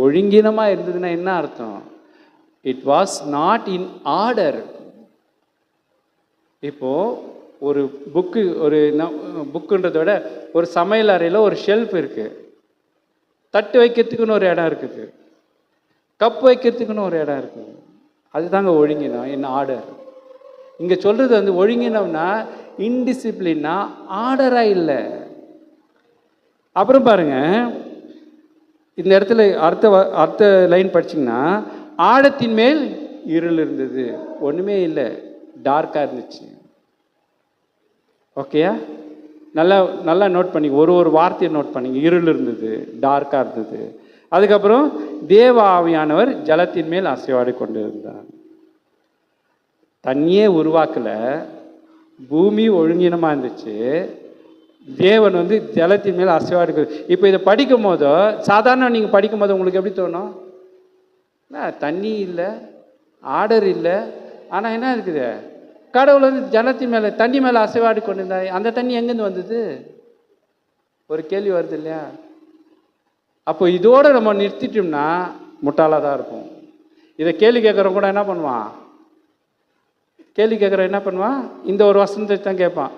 [SPEAKER 1] ஒழுங்கினமாக இருந்ததுன்னா என்ன அர்த்தம்? It was not in order. இப்போது ஒரு புக்குன்றத விட ஒரு சமையல் அறையில் ஒரு ஷெல்ஃப் இருக்குது. தட்டு வைக்கிறதுக்குன்னு ஒரு இடம் இருக்குது, கப் வைக்கிறதுக்குன்னு ஒரு இடம் இருக்குது. அதுதாங்க ஒழுங்கினம், இன் ஆர்டர். இங்கே சொல்கிறது வந்து ஒழுங்கினம்னா இன்டிசிப்ளின்னா ஆர்டராக இல்லை. அப்புறம் பாருங்க, இந்த இடத்துல அடுத்த லைன் படிச்சிங்கன்னா, ஆழத்தின் மேல் இருள் இருந்தது. ஒன்றுமே இல்லை, டார்க்காக இருந்துச்சு. ஓகேயா? நல்லா நோட் பண்ணி ஒரு வார்த்தையை நோட் பண்ணிங்க. இருள் இருந்தது, டார்க்காக இருந்தது. அதுக்கப்புறம் தேவ ஆவியானவர் ஜலத்தின் மேல் அசைவாடி கொண்டு இருந்தார். தண்ணியே உருவாக்கலை, பூமி ஒழுங்கினமாக இருந்துச்சு. தேவன் வந்து ஜலத்தின் மேல் அசைவாடி. இப்போ இதை படிக்கும் போதோ, சாதாரண நீங்கள் படிக்கும் போது உங்களுக்கு எப்படி தோணும்? தண்ணி இல்லை, ஆர்டர் இல்லை, ஆனால் என்ன இருக்குது? கடவுள் வந்து ஜலத்தின் மேலே தண்ணி மேலே அசைவாடி கொண்டு இருந்தா, அந்த தண்ணி எங்கேருந்து வந்தது? ஒரு கேள்வி வருது இல்லையா? அப்போ இதோடு நம்ம நிறுத்திட்டோம்னா முட்டாளாக தான் இருக்கும். இதை கேள்வி கேட்குறவங்க கூட என்ன பண்ணுவான்? இந்த ஒரு வசனத்தை தான் கேட்பான்.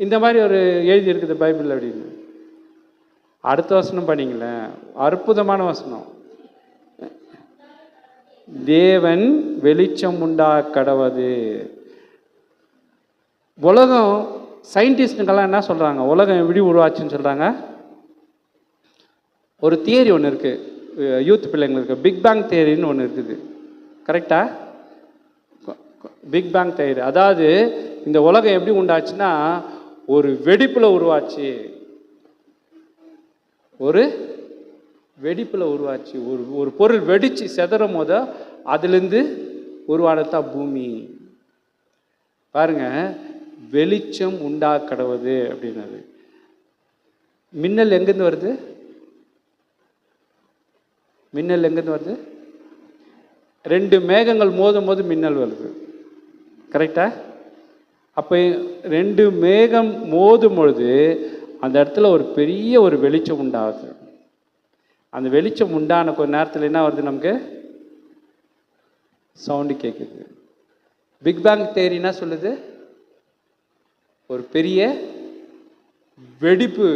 [SPEAKER 1] இந்த மாதிரி ஒரு எழுதி இருக்குது பைபிள் அப்படின்னு. அடுத்த வசனம் பண்ணிங்களேன், அற்புதமான வசனம். தேவன் வெளிச்சம் உண்டா கடவது. உலகம் சயின்டிஸ்டுங்கெல்லாம் என்ன சொல்கிறாங்க? உலகம் எப்படி உருவாச்சுன்னு சொல்கிறாங்க. ஒரு தியரி ஒன்று இருக்குது, யூத் பிள்ளைங்களுக்கு பிக் பேங் தியரின்னு ஒன்று இருக்குது. கரெக்டா? Big bang theory. அதாவது இந்த உலகம் எப்படி உண்டாச்சுன்னா, ஒரு வெடிப்பில் உருவாச்சு. ஒரு பொருள் வெடிச்சு செதறும் போது அதுலேருந்து உருவானதான் பூமி. பாருங்க, வெளிச்சம் உண்டா கடவுது அப்படின்னது. மின்னல் எங்கேருந்து வருது? ரெண்டு மேகங்கள் மோதும் போது மின்னல் வருது. கரெக்டா? அப்போ ரெண்டு மேகம் மோதும் பொழுது அந்த இடத்துல ஒரு பெரிய ஒரு வெளிச்சம் உண்டாகுது. அந்த வெளிச்சம் உண்டான கொஞ்ச நேரத்தில் என்ன வருது? நமக்கு சவுண்டு கேட்குது. பிக் பேங் தியரி என்ன சொல்லுது? ஒரு பெரிய வெடிப்பு.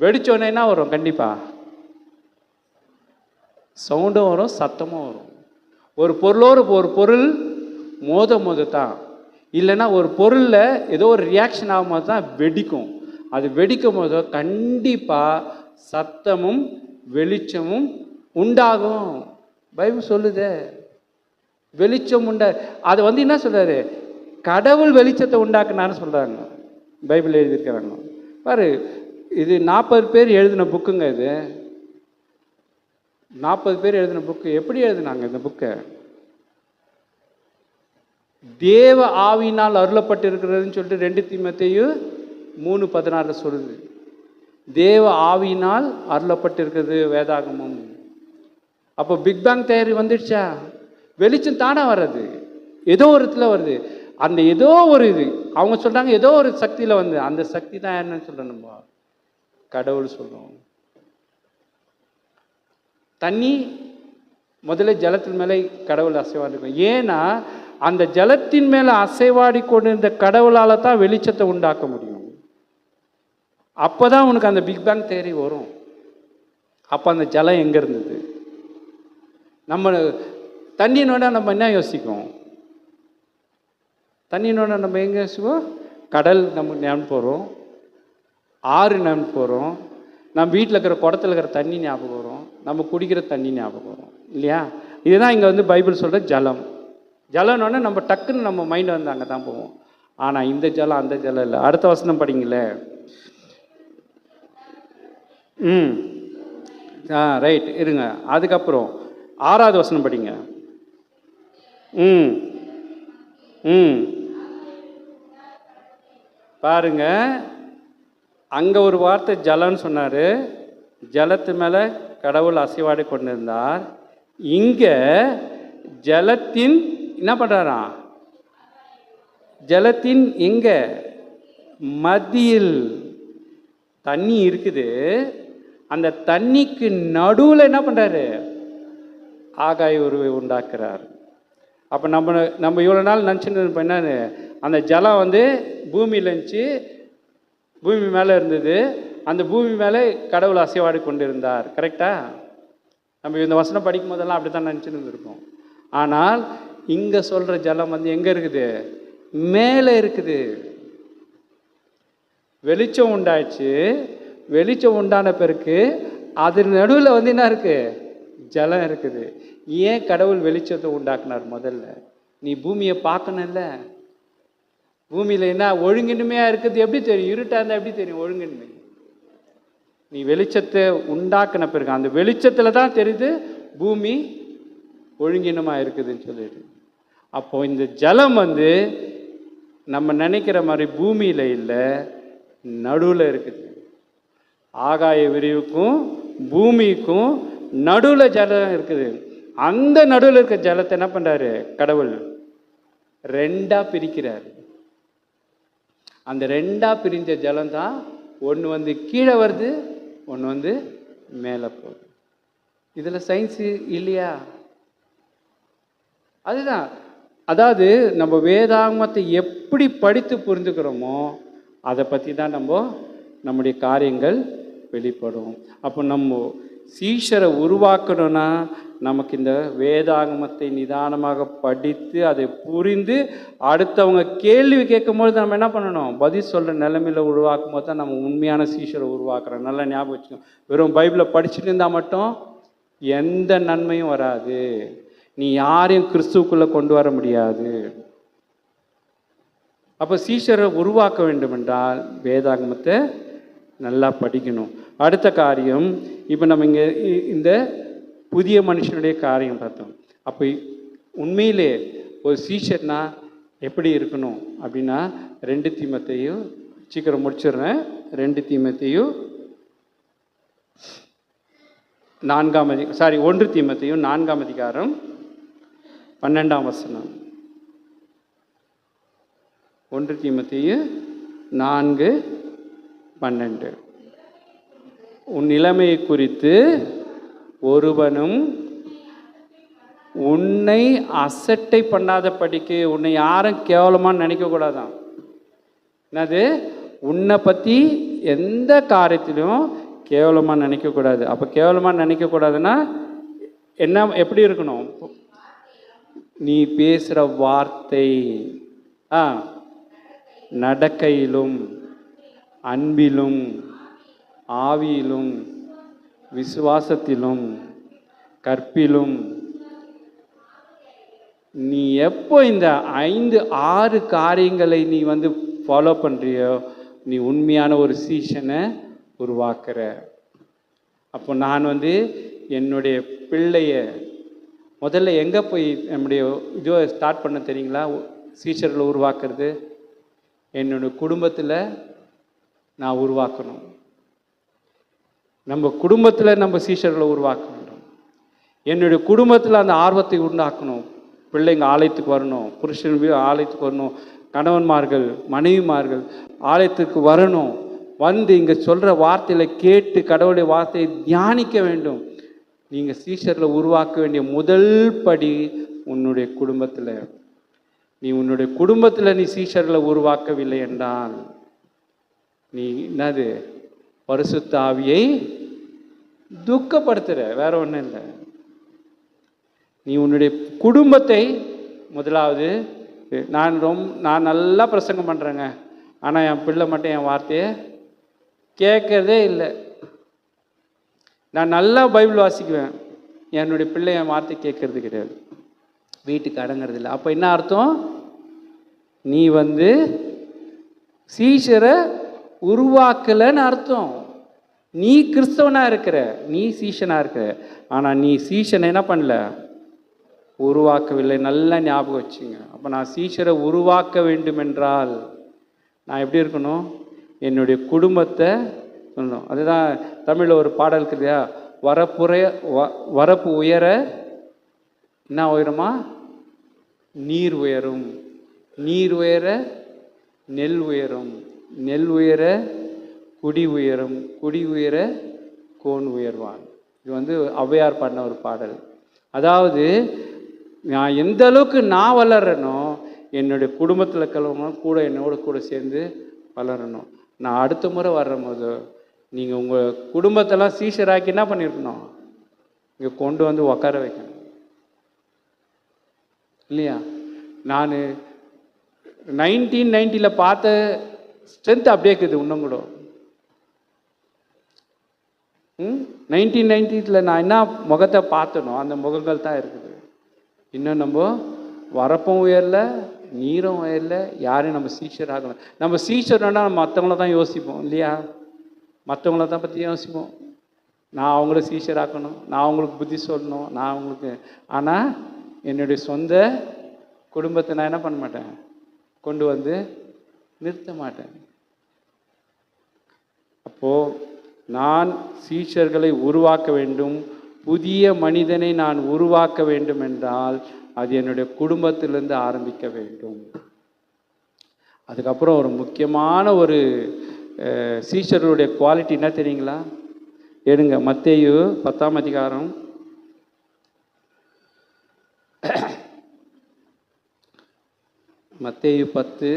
[SPEAKER 1] வெடிச்சோன்னே என்ன வரும்? கண்டிப்பாக சவுண்டும் வரும், சத்தமும் வரும். ஒரு பொருளோடு ஒரு பொருள் மோத தான். இல்லைன்னா ஒரு பொருளில் ஏதோ ஒரு ரியாக்ஷன் ஆகும்போது தான் வெடிக்கும். அது வெடிக்கும் போதோ கண்டிப்பாக சத்தமும் வெளிச்சமும் உண்டாகும். பைபிள் சொல்லுது வெளிச்சம் உண்டா. அது வந்து என்ன சொல்கிறாரு? கடவுள் வெளிச்சத்தை உண்டாக்குனான்னு சொல்கிறாங்க, பைபிள் எழுதியிருக்கிறாங்க. பாரு, இது 40 பேர் எழுதின புக்குங்க. இது 40 பேர் எழுதின புக்கு. எப்படி எழுதினாங்க இந்த புக்கை? தேவ ஆவியினால் அருளப்பட்டு இருக்கிறதுன்னு சொல்லிட்டு 2 தீமோத்தேயு 3:16 சொல்லுது. தேவ ஆவியினால் அருளப்பட்டு இருக்கிறது வேதாகமம். அப்போ பிக் பேங் தியரி வந்துடுச்சா? வெளிச்சம் தானாக வர்றது, ஏதோ ஒரு இடத்துல வருது. அந்த ஏதோ ஒரு இது அவங்க சொல்கிறாங்க, ஏதோ ஒரு சக்தியில் வந்து, அந்த சக்தி தான் என்னன்னு சொல்கிறோம் நம்ம கடவுள் சொல்கிறோம். தண்ணி முதல்ல ஜலத்தின் மேலே கடவுள் அசைவாடிக்கும். ஏன்னா அந்த ஜலத்தின் மேலே அசைவாடி கொண்டிருந்த கடவுளால் தான் வெளிச்சத்தை உண்டாக்க முடியும். அப்போ தான் உனக்கு அந்த பிக் பேங் தேரி வரும். அப்போ அந்த ஜலம் எங்கே இருந்தது? நம்ம தண்ணினோட நம்ம என்ன யோசிக்கும்? தண்ணினோட நம்ம எங்கே யோசிப்போம்? கடல் நம்ம ஞாபகம் போகிறோம், ஆறு ஞாபகம் போகிறோம், நம்ம வீட்டில் இருக்கிற குடத்தில் இருக்கிற தண்ணி ஞாபகம் வரும், நம்ம குடிக்கிற தண்ணி ஞாபகம் வரும் இல்லையா? இதுதான் இங்கே வந்து பைபிள் சொல்கிற ஜலம். ஜலம்னோடனே நம்ம டக்குன்னு நம்ம மைண்ட் வந்து அங்கே தான் போவோம். ஆனால் இந்த ஜலம் அந்த ஜலம் இல்லை. அடுத்த வசனம் படிங்களே. ரைட் இருங்க. அதுக்கப்புறம் 6வது வசனம் படிங்க. பாருங்க, அங்கே ஒரு வார்த்தை ஜலம்னு சொன்னார். ஜலத்து மேலே கடவுள் அசைவாடி கொண்டிருந்தார். இங்கே ஜலத்தின் என்ன பண்ணுறாராம்? ஜலத்தின் எங்கே மத்தியில் தண்ணி இருக்குது. அந்த தண்ணிக்கு நடுவில் என்ன பண்ணுறாரு? ஆகாய உருவை உண்டாக்குறார். அப்போ நம்ம இவ்வளோ நாள் நினச்சின்னு இருப்போம் என்னன்னு, அந்த ஜலம் வந்து பூமியில் இருந்துச்சு, பூமி மேலே இருந்தது, அந்த பூமி மேலே கடவுள் அசைவாடி கொண்டு இருந்தார். கரெக்டாக? நம்ம இந்த வசனம் படிக்கும் போதெல்லாம் அப்படி தான் நினச்சின்னு இருந்திருக்கோம். ஆனால் இங்கே சொல்கிற ஜலம் வந்து எங்கே இருக்குது? மேலே இருக்குது. வெளிச்சம் உண்டாச்சு. வெளிச்சம் உண்டான பிறகு அது நடுவில் வந்து என்ன இருக்குது? ஜலம் இருக்குது. ஏன் கடவுள் வெளிச்சத்தை உண்டாக்குனார்? முதல்ல நீ பூமியை பார்க்கணும்ல. பூமியில் என்ன ஒழுங்கின்மையாக இருக்குது எப்படி தெரியும்? இருட்டாக இருந்தால் எப்படி தெரியும் ஒழுங்கின்மை? நீ வெளிச்சத்தை உண்டாக்குன பிறகு அந்த வெளிச்சத்தில் தான் தெரியுது பூமி ஒழுங்கினமாக இருக்குதுன்னு சொல்லிட்டு. அப்போ இந்த ஜலம் வந்து நம்ம நினைக்கிற மாதிரி பூமியில் இல்லை, நடுவில் இருக்குது. ஆகாய விரிவுக்கும் பூமிக்கும் நடுவில் ஜலம் இருக்குது. அந்த நடுவில் இருக்க ஜலத்தை என்ன பண்ணுறாரு? கடவுள் 2ஆ பிரிக்கிறார். அந்த 2ஆ பிரிஞ்ச ஜலம் தான் ஒன்று வந்து கீழே வருது, ஒன்று வந்து மேலே போகுது. இதில் சயின்ஸு இல்லையா? அதுதான். அதாவது நம்ம வேதாகமத்தை எப்படி படித்து புரிந்துக்கிறோமோ அதை பற்றி தான் நம்முடைய காரியங்கள் வெளிப்படும். அப்போ நம்ம சீஷரை உருவாக்கணும்னா நமக்கு இந்த வேதாகமத்தை நிதானமாக படித்து அதை புரிந்து அடுத்தவங்க கேள்வி கேட்கும்போது நம்ம என்ன பண்ணணும்? பதில் சொல்கிற நிலைமையில் உருவாக்கும் போது தான் நம்ம உண்மையான சீஷரை உருவாக்குறோம். நல்லா ஞாபகம் வச்சுக்கோங்க. வெறும் பைபிளை படிச்சுட்டு இருந்தால் மட்டும் எந்த நன்மையும் வராது. நீ யாரையும் கிறிஸ்துவுக்குள்ளே கொண்டு வர முடியாது. அப்போ சீஷரை உருவாக்க வேண்டும் என்றால் வேதாகமத்தை நல்லா படிக்கணும். அடுத்த காரியம், இப்போ நம்ம இங்கே இந்த புதிய மனுஷனுடைய காரியம் பார்த்தோம். அப்போ உண்மையிலே ஒரு சீஷர்னா எப்படி இருக்கணும் அப்படின்னா 2 தீமோத்தேயு சீக்கிரம் முடிச்சிடுறேன். 2 தீமோத்தேயு 1 தீமோத்தேயு 4ஆம் அதிகாரம் 12ஆம் வசனம். 1 தீமோத்தேயு 4:12. உன் நிலைமையை குறித்து ஒருவனும் உன்னை அசட்டை பண்ணாத படிக்கு, உன்னை யாரும் கேவலமாக நினைக்கக்கூடாதான். என்னது? உன்னை பற்றி எந்த காரியத்திலும் கேவலமாக நினைக்கக்கூடாது. அப்போ கேவலமாக நினைக்கக்கூடாதுன்னா என்ன, எப்படி இருக்கணும்? நீ பேசுகிற வார்த்தை, நடக்கையிலும் அன்பிலும் ஆவியிலும் விசுவாசத்திலும் கற்பிலும். நீ எப்போ இந்த 5-6 காரியங்களை நீ வந்து ஃபாலோ பண்ணுறியோ நீ உண்மையான ஒரு சீஷனை உருவாக்குற. அப்போ நான் வந்து என்னுடைய பிள்ளைய முதல்ல எங்கே போய் நம்முடைய இதுவை ஸ்டார்ட் பண்ண தெரியுங்களா? சீஷர்களை உருவாக்குறது என்னுடைய குடும்பத்தில் நான் உருவாக்கணும். நம்ம குடும்பத்தில் நம்ம சீஷர்களை உருவாக்க வேண்டும். என்னுடைய குடும்பத்தில் அந்த ஆர்வத்தை உண்டாக்கணும். பிள்ளைங்க ஆலயத்துக்கு வரணும், புருஷன் ஆலயத்துக்கு வரணும், கணவன்மார்கள் மனைவிமார்கள் ஆலயத்துக்கு வரணும், வந்து இங்கே சொல்கிற வார்த்தையில் கேட்டு கடவுளுடைய வார்த்தையை தியானிக்க வேண்டும். நீங்கள் சீஷரில் உருவாக்க வேண்டிய முதல் படி உன்னுடைய குடும்பத்தில். நீ உன்னுடைய குடும்பத்தில் நீ சீஷர்களை உருவாக்கவில்லை என்றால் நீ என்னது பரிசுத்த ஆவியை துக்கப்படுத்துகிற, வேற ஒன்றும் இல்லை. நீ உன்னுடைய குடும்பத்தை முதலாவது, நான் நல்லா பிரசங்கம் பண்ணுறேங்க, ஆனால் என் பிள்ளை மட்டும் என் வார்த்தையை கேட்கறதே இல்லை. நான் நல்லா பைபிள் வாசிக்குவேன், என்னுடைய பிள்ளை என் வார்த்தை கேட்கறது கிடையாது, வீட்டுக்கு அடங்கிறது இல்லை. அப்போ என்ன அர்த்தம்? நீ சீஷரை உருவாக்கலைன்னு அர்த்தம். நீ கிறிஸ்தவனாக இருக்கிற, நீ சீஷனாக இருக்கிற, ஆனால் நீ சீஷனை என்ன பண்ணல, உருவாக்கவில்லை. நல்லா ஞாபகம் வச்சுங்க. அப்போ நான் சீஷரை உருவாக்க வேண்டும் என்றால் நான் எப்படி இருக்கணும்? என்னுடைய குடும்பத்தை சொல்லணும். அதுதான் தமிழில் ஒரு பாடல் இருக்குதுயா, வரப்பு உயர என்ன உயரமா? நீர் உயரும், நீர் உயர நெல் உயரும், நெல் உயர குடி உயரும், குடி உயர கோன் உயர்வான். இது ஔவையார் பாடின ஒரு பாடல். அதாவது நான் எந்த அளவுக்கு நான் வளரனோ என்னுடைய குடும்பத்தில் இருக்கிறவங்க கூட என்னோட கூட சேர்ந்து வளரணும். நான் அடுத்த முறை வர்றபோது நீங்கள் உங்கள் குடும்பத்தெல்லாம் சீஷராக்கி என்ன பண்ணியிருக்கணும்? இங்கே கொண்டு உட்கார வைக்கணும் இல்லையா? நான் 1990 பார்த்த ஸ்ட்ரென்த் அப்படியே இருக்குது இன்னும் கூட. 1990 நான் என்ன முகத்தை பார்த்தனோ அந்த முகங்கள் தான் இருக்குது. இன்னும் நம்ம வரப்பும் உயரல, நீரும் உயரல, யாரையும் நம்ம சீஷர் ஆகலாம். நம்ம சீஷர்னா நம்ம மற்றவங்கள தான் யோசிப்போம் இல்லையா? மற்றவங்கள தான் பற்றி யோசிப்போம். நான் அவங்கள சீஷர் ஆக்கணும், நான் அவங்களுக்கு புத்தி சொல்லணும், நான் அவங்களுக்கு. ஆனால் என்னுடைய சொந்த குடும்பத்தை நான் என்ன பண்ண மாட்டேன், கொண்டு நிறுத்த மாட்டேன். அப்போது நான் சீஷர்களை உருவாக்க வேண்டும், புதிய மனிதனை நான் உருவாக்க வேண்டும் என்றால் அது என்னுடைய குடும்பத்திலிருந்து ஆரம்பிக்க வேண்டும். அதுக்கப்புறம் ஒரு முக்கியமான ஒரு சீஷர்களுடைய குவாலிட்டி என்ன தெரியுங்களா? எடுங்க, மத்தேயு 10ஆம் அதிகாரம். மத்தேயு 10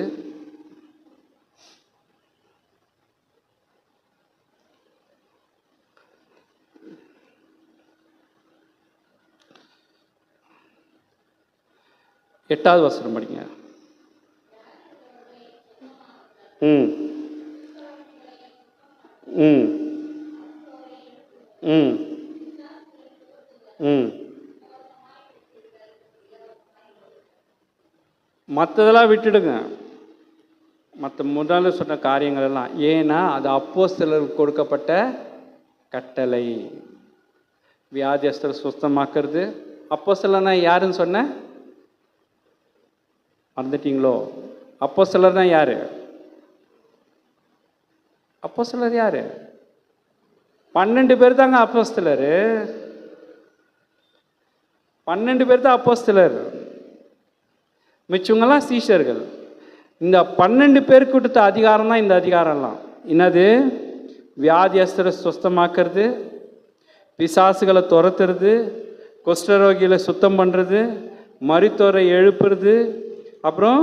[SPEAKER 1] 8வது வசனம் படிங்க. ம் ம் ம் ம் மற்றதெல்லாம் விட்டுடுங்க, மற்ற முதல்ல சொன்ன காரியங்கள் எல்லாம். ஏன்னா அது அப்போஸ்தலருக்கு கொடுக்கப்பட்ட கட்டளை. வியாதியஸ்தரை சுத்தமாக்குறது. அப்போஸ்தலர்னா யாருன்னு சொன்ன மறந்துட்டீங்களோ? அப்போஸ்தலர் தான் யாரு? அப்போஸ்தலர் யாரு? 12 பேர் தாங்க அப்போஸ்தலர். 12 பேர் தான் அப்போஸ்தலர், மிச்சவங்கெல்லாம் சீஷர்கள். இந்த 12 பேருக்கு கொடுத்த அதிகாரம் தான் இந்த அதிகாரம்லாம். என்னது? வியாதியஸ்தரை சுத்தமாக்குறது, பிசாசுகளை துரத்துறது, குஷ்டரோகிகளை சுத்தம் பண்ணுறது, மரித்தோரை எழுப்புறது, அப்புறம்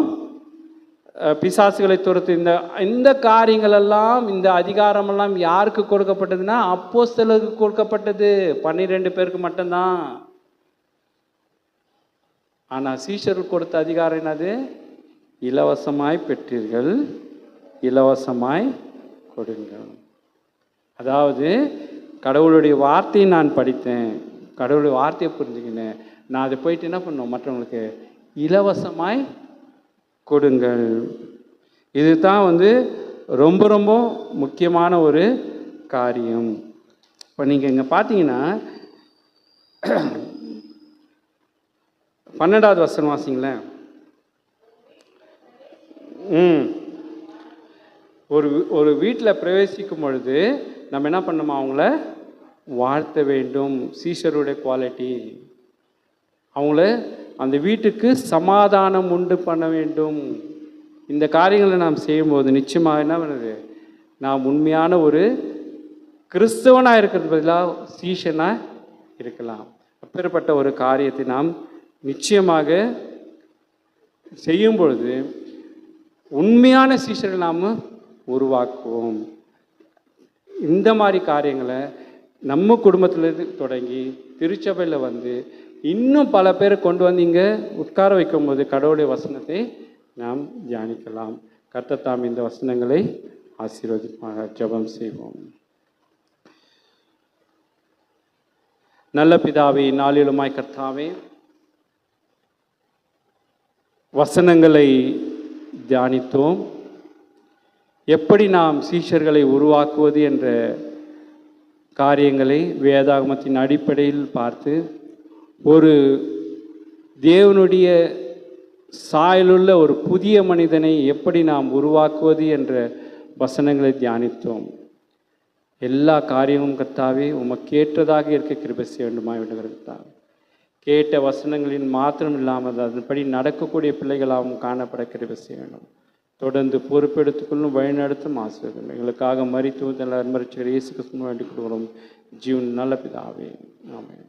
[SPEAKER 1] பிசாசுகளை துரத்து. இந்த காரியங்களெல்லாம், இந்த அதிகாரமெல்லாம் யாருக்கு கொடுக்கப்பட்டதுன்னா அப்போஸ்தலருக்கு கொடுக்கப்பட்டது. 12 பேருக்கு மட்டும்தான். ஆனால் சீஷருக்கு கொடுத்த அதிகாரம் என்னது? இலவசமாய் பெற்றீர்கள், இலவசமாய் கொடுங்கள். அதாவது கடவுளுடைய வார்த்தையை நான் படித்தேன், கடவுளுடைய வார்த்தையை புரிஞ்சுக்கினேன், நான் அதை போயிட்டு என்ன பண்ணணும், மற்றவங்களுக்கு இலவசமாய் கொடுங்கள். இதுதான் ரொம்ப ரொம்ப முக்கியமான ஒரு காரியம். இப்போ நீங்கள் இங்கே பார்த்தீங்கன்னா 12வது வசனம் வாசிங்களேன். ஒரு வீட்டில் பிரவேசிக்கும் பொழுது நம்ம என்ன பண்ணணுமா? அவங்கள வாழ்த்த வேண்டும். சீஷருடைய குவாலிட்டி. அவங்கள அந்த வீட்டுக்கு சமாதானம் உண்டு பண்ண வேண்டும். இந்த காரியங்களை நாம் செய்யும்போது நிச்சயமாக என்ன பண்ணுது, நாம் உண்மையான ஒரு கிறிஸ்தவனாக இருக்கிறது பதிலாக சீஷனாக இருக்கலாம். அப்பேற்பட்ட ஒரு காரியத்தை நாம் நிச்சயமாக செய்யும் பொழுது உண்மையான சீஷர்கள் நாம் உருவாக்குவோம். இந்த மாதிரி காரியங்களை நம்ம குடும்பத்திலிருந்து தொடங்கி திருச்சபையில் வந்து இன்னும் பல பேரை கொண்டு வந்து இங்கே உட்கார வைக்கும்போது கடவுளுடைய வசனத்தை நாம் தியானிக்கலாம். கர்த்தர் தாம் இந்த வசனங்களை ஆசீர்வதிப்பாக. ஜெபம் செய்வோம். நல்ல பிதாவே, நாளிலுமாய் கர்த்தாவே, வசனங்களை தியானித்தோம். எப்படி நாம் சீஷர்களை உருவாக்குவது என்ற காரியங்களை வேதாகமத்தின் அடிப்படையில் பார்த்து ஒரு தேவனுடைய சாயலுள்ள ஒரு புதிய மனிதனை எப்படி நாம் உருவாக்குவது என்ற வசனங்களை தியானித்தோம். எல்லா காரியமும் கர்த்தாவே உமக்கேற்றதாக இருக்க கிருபை செய்ய வேண்டுமாய் விடுகிறது. கேட்ட வசனங்களின் மாத்திரம் இல்லாமல் அதன்படி நடக்கக்கூடிய பிள்ளைகளாகவும் காணப்பட கிருபை செய்ய வேண்டும். தொடர்ந்து பொறுப்பெடுத்துக்கொள்ளும் வழிநடத்தும் ஆசீர்வாதம் எங்களுக்காக மரித்து அன்பரட்சகர் இயேசு கிறிஸ்துவின் வேண்டிக் கொள்கிறோம். ஜீவன் நல்ல பிதாவே, ஆமென்.